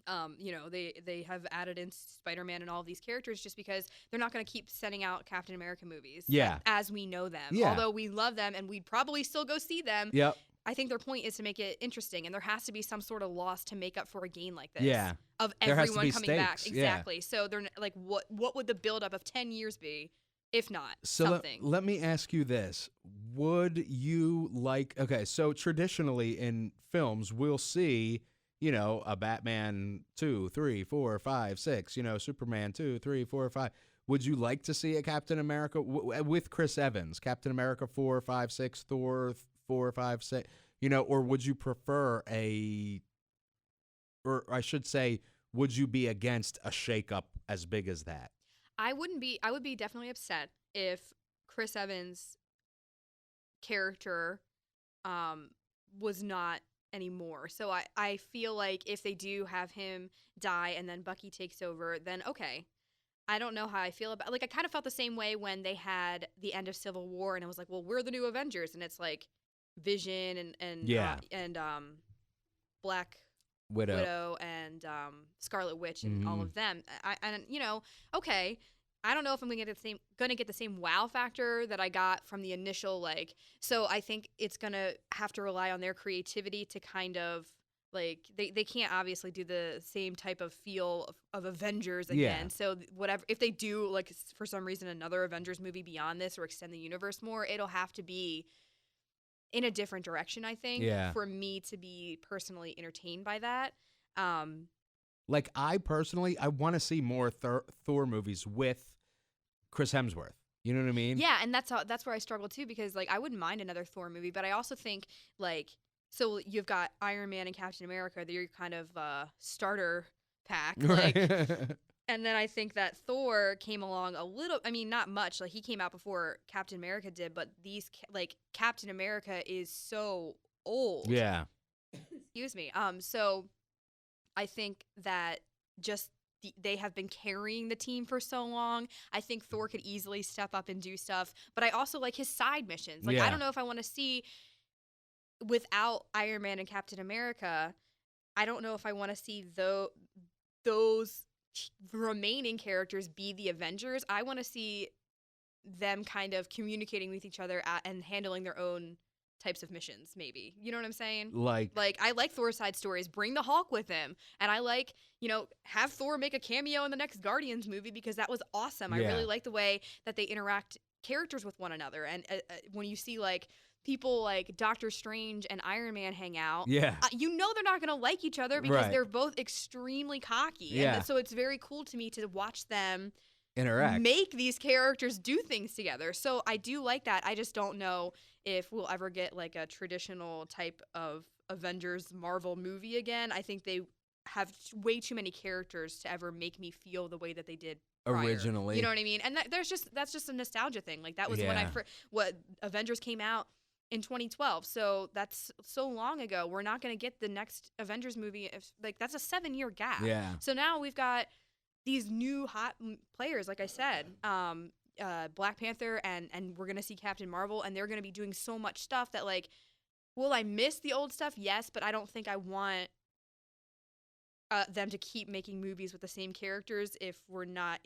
they have added in Spider-Man and all of these characters, just because they're not going to keep sending out Captain America movies as we know them. Yeah. Although we love them and we'd probably still go see them. Yep. I think their point is to make it interesting, and there has to be some sort of loss to make up for a gain like this. Yeah. Of There has to everyone be coming back. stakes, yeah. Exactly. So they're like, what would the buildup of 10 years be, if not So something? let me ask you this. Would you like, okay, so traditionally in films, we'll see, a Batman 2, 3, 4, 5, 6, Superman 2, 3, 4, 5. Would you like to see a Captain America with Chris Evans, Captain America 4, 5, 6, Thor 4, 5, 6, or would you prefer or I should say, would you be against a shakeup as big as that? I would be definitely upset if Chris Evans' character was not anymore. So I feel like if they do have him die and then Bucky takes over, then okay. I don't know how I feel about, like, I kind of felt the same way when they had the end of Civil War and it was like, well, we're the new Avengers, and it's like Vision and Black Widow and Scarlet Witch and all of them. Okay, I don't know if I'm gonna get the same wow factor that I got from the initial, like. So I think it's gonna have to rely on their creativity to kind of, like, they can't obviously do the same type of feel of Avengers again. Yeah. So whatever, if they do, like, for some reason another Avengers movie beyond this or extend the universe more, it'll have to be in a different direction, I think, for me to be personally entertained by that. Like, I want to see more Thor movies with Chris Hemsworth. You know what I mean? Yeah, and that's where I struggle too, because, like, I wouldn't mind another Thor movie, but I also think, like, so you've got Iron Man and Captain America, they're your kind of starter pack, like. Right. And then I think that Thor came along a little, I mean, not much. Like, he came out before Captain America did, but Captain America is so old. Yeah. Excuse me. So I think that just they have been carrying the team for so long. I think Thor could easily step up and do stuff, but I also like his side missions. Like, I don't know if I want to see, without Iron Man and Captain America, I don't know if I want to see those remaining characters be the Avengers. I want to see them kind of communicating with each other and handling their own types of missions, maybe. You know what I'm saying? Like I like Thor's side stories. Bring the Hulk with him. And I like, have Thor make a cameo in the next Guardians movie, because that was awesome. I really like the way that they interact characters with one another. And when you see like people like Doctor Strange and Iron Man hang out, you know they're not going to like each other because they're both extremely cocky. Yeah. And so it's very cool to me to watch them interact, make these characters do things together. So I do like that. I just don't know if we'll ever get like a traditional type of Avengers Marvel movie again. I think they have way too many characters to ever make me feel the way that they did prior. Originally. You know what I mean? And that's just a nostalgia thing. Like that was when what Avengers came out in 2012. So that's so long ago. We're not going to get the next Avengers movie. Like that's a 7-year gap. Yeah. So now we've got these new hot players, like I said, Black Panther, and we're going to see Captain Marvel, and they're going to be doing so much stuff that, like, will I miss the old stuff? Yes, but I don't think I want them to keep making movies with the same characters if we're not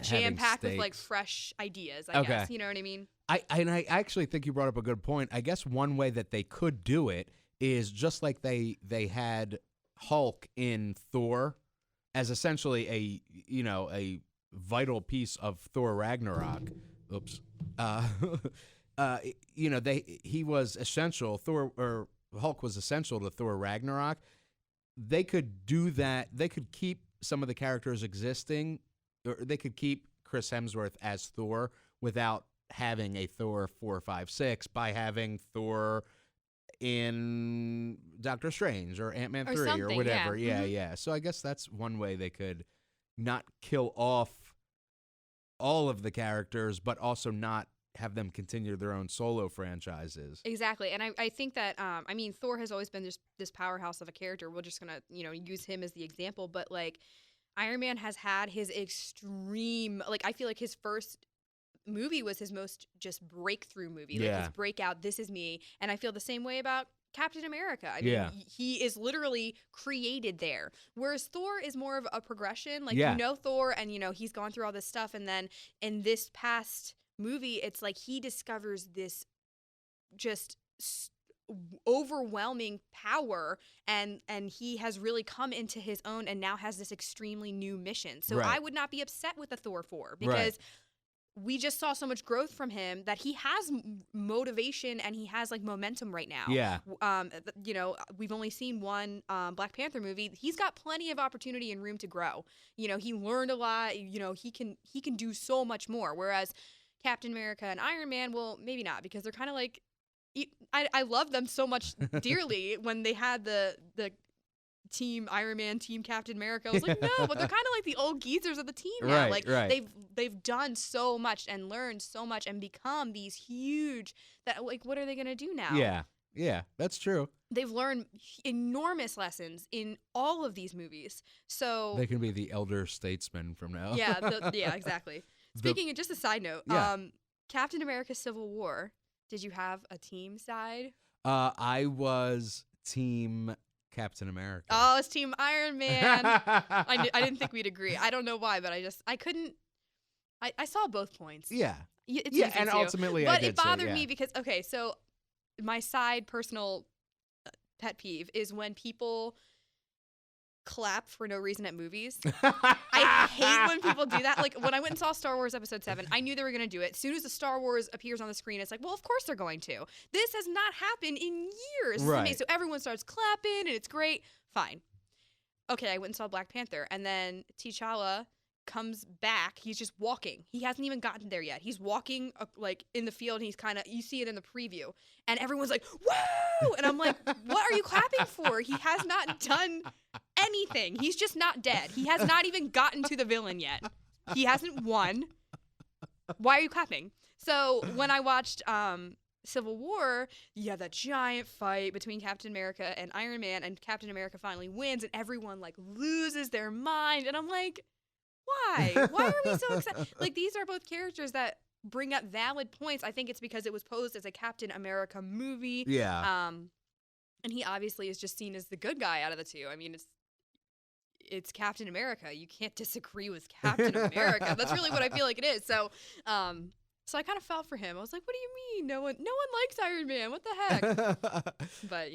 jam-packed with, like, fresh ideas, I guess. You know what I mean? I actually think you brought up a good point. I guess one way that they could do it is just like they had Hulk in Thor as essentially a vital piece of Thor Ragnarok. Oops. He was essential. Hulk was essential to Thor Ragnarok. They could do that. They could keep some of the characters existing, or they could keep Chris Hemsworth as Thor without having a Thor 4, 5, 6 by having Thor in Doctor Strange or Ant-Man 3 or whatever. Yeah. So I guess that's one way they could not kill off all of the characters, but also not have them continue their own solo franchises. Exactly. And I think that, Thor has always been this powerhouse of a character. We're just going to, use him as the example. But, like, Iron Man has had his extreme, like, I feel like his first movie was his most just breakthrough movie. Like, his breakout, this is me. And I feel the same way about Captain America. I mean, he is literally created there. Whereas Thor is more of a progression. Like, Thor, and, he's gone through all this stuff. And then in this past movie, it's like he discovers this just overwhelming power, and he has really come into his own and now has this extremely new mission. So I would not be upset with the Thor 4 because we just saw so much growth from him that he has motivation and he has like momentum right now. Yeah. We've only seen one Black Panther movie. He's got plenty of opportunity and room to grow. He learned a lot. He can do so much more. Whereas Captain America and Iron Man, well, maybe not, because they're kind of like, I love them so much dearly when they had the Team Iron Man, Team Captain America. I was like, no, but they're kind of like the old geezers of the team now. They've done so much and learned so much and become these huge that, like, what are they gonna do now? Yeah, that's true. They've learned enormous lessons in all of these movies, so they can be the elder statesmen from now. Yeah, exactly. Speaking of, just a side note, Captain America: Civil War. Did you have a team side? I was Team Captain America. Oh, it's Team Iron Man. I didn't think we'd agree. I don't know why, but I couldn't. I saw both points. Yeah. It's easy and to. Ultimately, but I did it bothered say, me because so my side personal pet peeve is when people clap for no reason at movies. I hate when people do that. Like, when I went and saw Star Wars Episode 7, I knew they were going to do it. As soon as the Star Wars appears on the screen, it's like, well, of course they're going to. This has not happened in years. Right. So everyone starts clapping, and it's great. Fine. Okay, I went and saw Black Panther, and then T'Challa comes back. He's just walking. He hasn't even gotten there yet. He's walking like in the field, and he's kind of, you see it in the preview, and everyone's like, woo! And I'm like, what are you clapping for? He has not done anything. He's just not dead. He has not even gotten to the villain yet. He hasn't won. Why are you clapping? So when I watched Civil War, that giant fight between Captain America and Iron Man, and Captain America finally wins, and everyone like loses their mind, and I'm like, why? Why are we so excited? Like, these are both characters that bring up valid points. I think it's because it was posed as a Captain America movie. Yeah. And he obviously is just seen as the good guy out of the two. I mean, it's Captain America. You can't disagree with Captain America. That's really what I feel like it is. So I kind of felt for him. I was like, what do you mean? No one likes Iron Man. What the heck? But,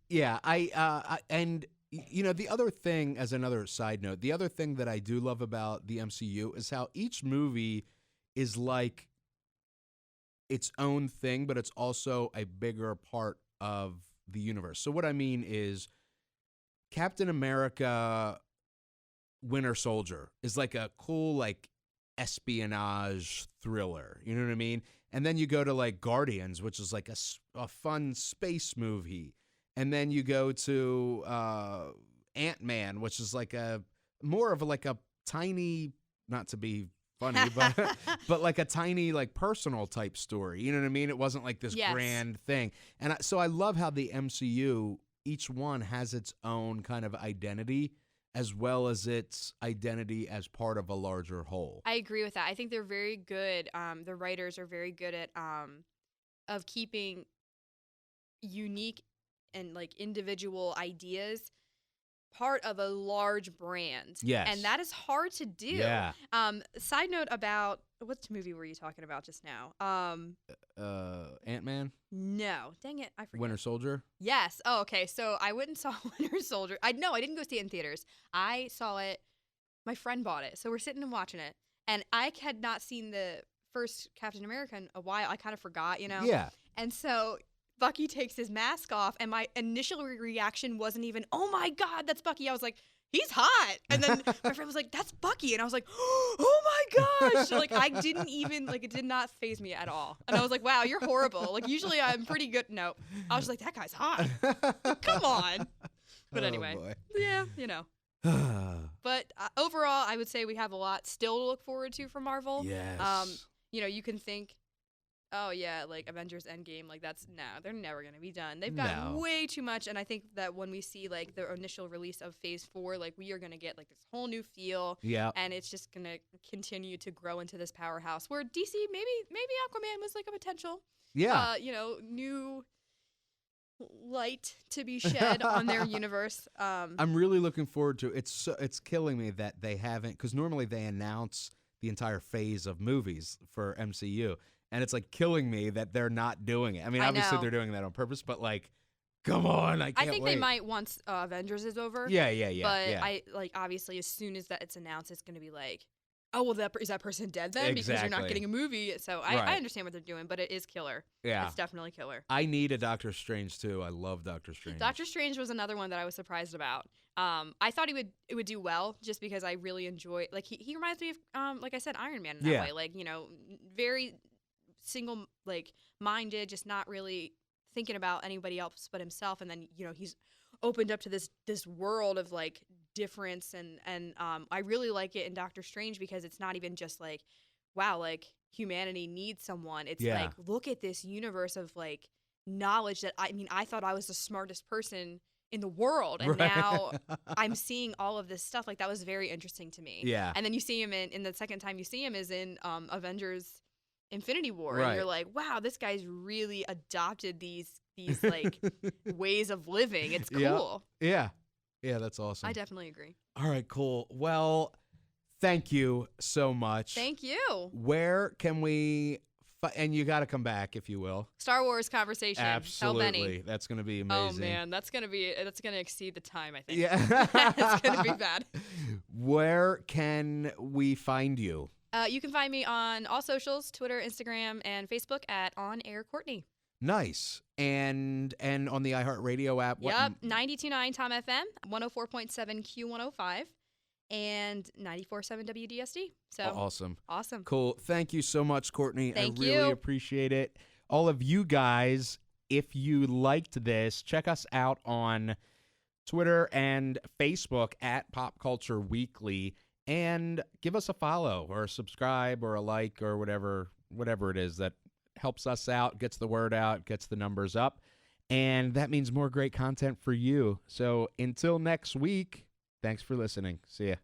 Yeah, and the other thing, as another side note, the other thing that I do love about the MCU is how each movie is like its own thing, but it's also a bigger part of the universe. So what I mean is Captain America Winter Soldier is like a cool like espionage thriller. You know what I mean? And then you go to like Guardians, which is like a fun space movie. And then you go to Ant-Man, which is like more of like a tiny, not to be funny, but like a tiny like personal type story. You know what I mean? It wasn't like this grand thing. And so I love how the MCU, each one has its own kind of identity, as well as its identity as part of a larger whole. I agree with that. I think they're very good. The writers are very good at of keeping unique and like individual ideas part of a large brand. Yes. And that is hard to do. Yeah. Side note about, what movie were you talking about just now? Ant-Man? No. Dang it. I forget. Winter Soldier? Yes. Oh, okay. So I went and saw Winter Soldier. I didn't go see it in theaters. I saw it. My friend bought it. So we're sitting and watching it. And I had not seen the first Captain America in a while. I kind of forgot, you know? Yeah. And so Bucky takes his mask off, and my initial reaction wasn't even, oh my God, that's Bucky. I was like, he's hot. And then my friend was like, that's Bucky. And I was like, oh my gosh. Like, I didn't even, like, it did not faze me at all. And I was like, wow, you're horrible. Like, usually I'm pretty good. No. I was like, that guy's hot. Come on. But anyway. Boy. Yeah, you know. But overall, I would say we have a lot still to look forward to from Marvel. Yes. You know, you can think, oh yeah, like Avengers Endgame, like they're never gonna be done. They've got way too much, and I think that when we see like the initial release of Phase 4, like we are gonna get like this whole new feel. Yeah. And it's just gonna continue to grow into this powerhouse where DC maybe Aquaman was like a potential. Yeah. You know, new light to be shed on their universe. I'm really looking forward to it. It's killing me that they haven't, because normally they announce the entire phase of movies for MCU. And it's like killing me that they're not doing it. I mean, obviously they're doing that on purpose, but like, come on, I can't think wait. they might once Avengers is over. Yeah. But I like obviously as soon as that it's announced, it's going to be like, oh well, is that person dead then? Exactly. Because you're not getting a movie. So I understand what they're doing, but it is killer. Yeah, it's definitely killer. I need a Doctor Strange too. I love Doctor Strange. Doctor Strange was another one that I was surprised about. I thought it would do well just because I really enjoy, like he reminds me of like I said, Iron Man in that way. Like, you know, very single like minded, just not really thinking about anybody else but himself. And then, you know, he's opened up to this world of like difference, and I really like it in Doctor Strange because it's not even just like, wow, like humanity needs someone. It's like, look at this universe of like knowledge that I thought I was the smartest person in the world, and now I'm seeing all of this stuff. Like, that was very interesting to me. Yeah. And then you see him in the second time you see him is in Avengers Infinity War, and you're like, wow, this guy's really adopted these like ways of living. It's cool. Yeah, that's awesome. I definitely agree. All right, cool. Well, thank you so much. Thank you. Where can we and you got to come back, if you will. Star Wars conversation. Absolutely. How many? That's going to be amazing. Oh man, that's going to exceed the time, I think. Yeah. It's going to be bad. Where can we find you? You can find me on all socials, Twitter, Instagram, and Facebook at On Air Courtney. Nice. And on the iHeart Radio app. Yep, 92.9 Tom FM, 104.7 Q105, and 94.7 WDSD. So awesome. Cool. Thank you so much, Courtney. Thank I really appreciate it. All of you guys, if you liked this, check us out on Twitter and Facebook at Pop Culture Weekly, and give us a follow or a subscribe or a like or whatever it is that helps us out, gets the word out, gets the numbers up, and that means more great content for you. So until next week, thanks for listening. See ya.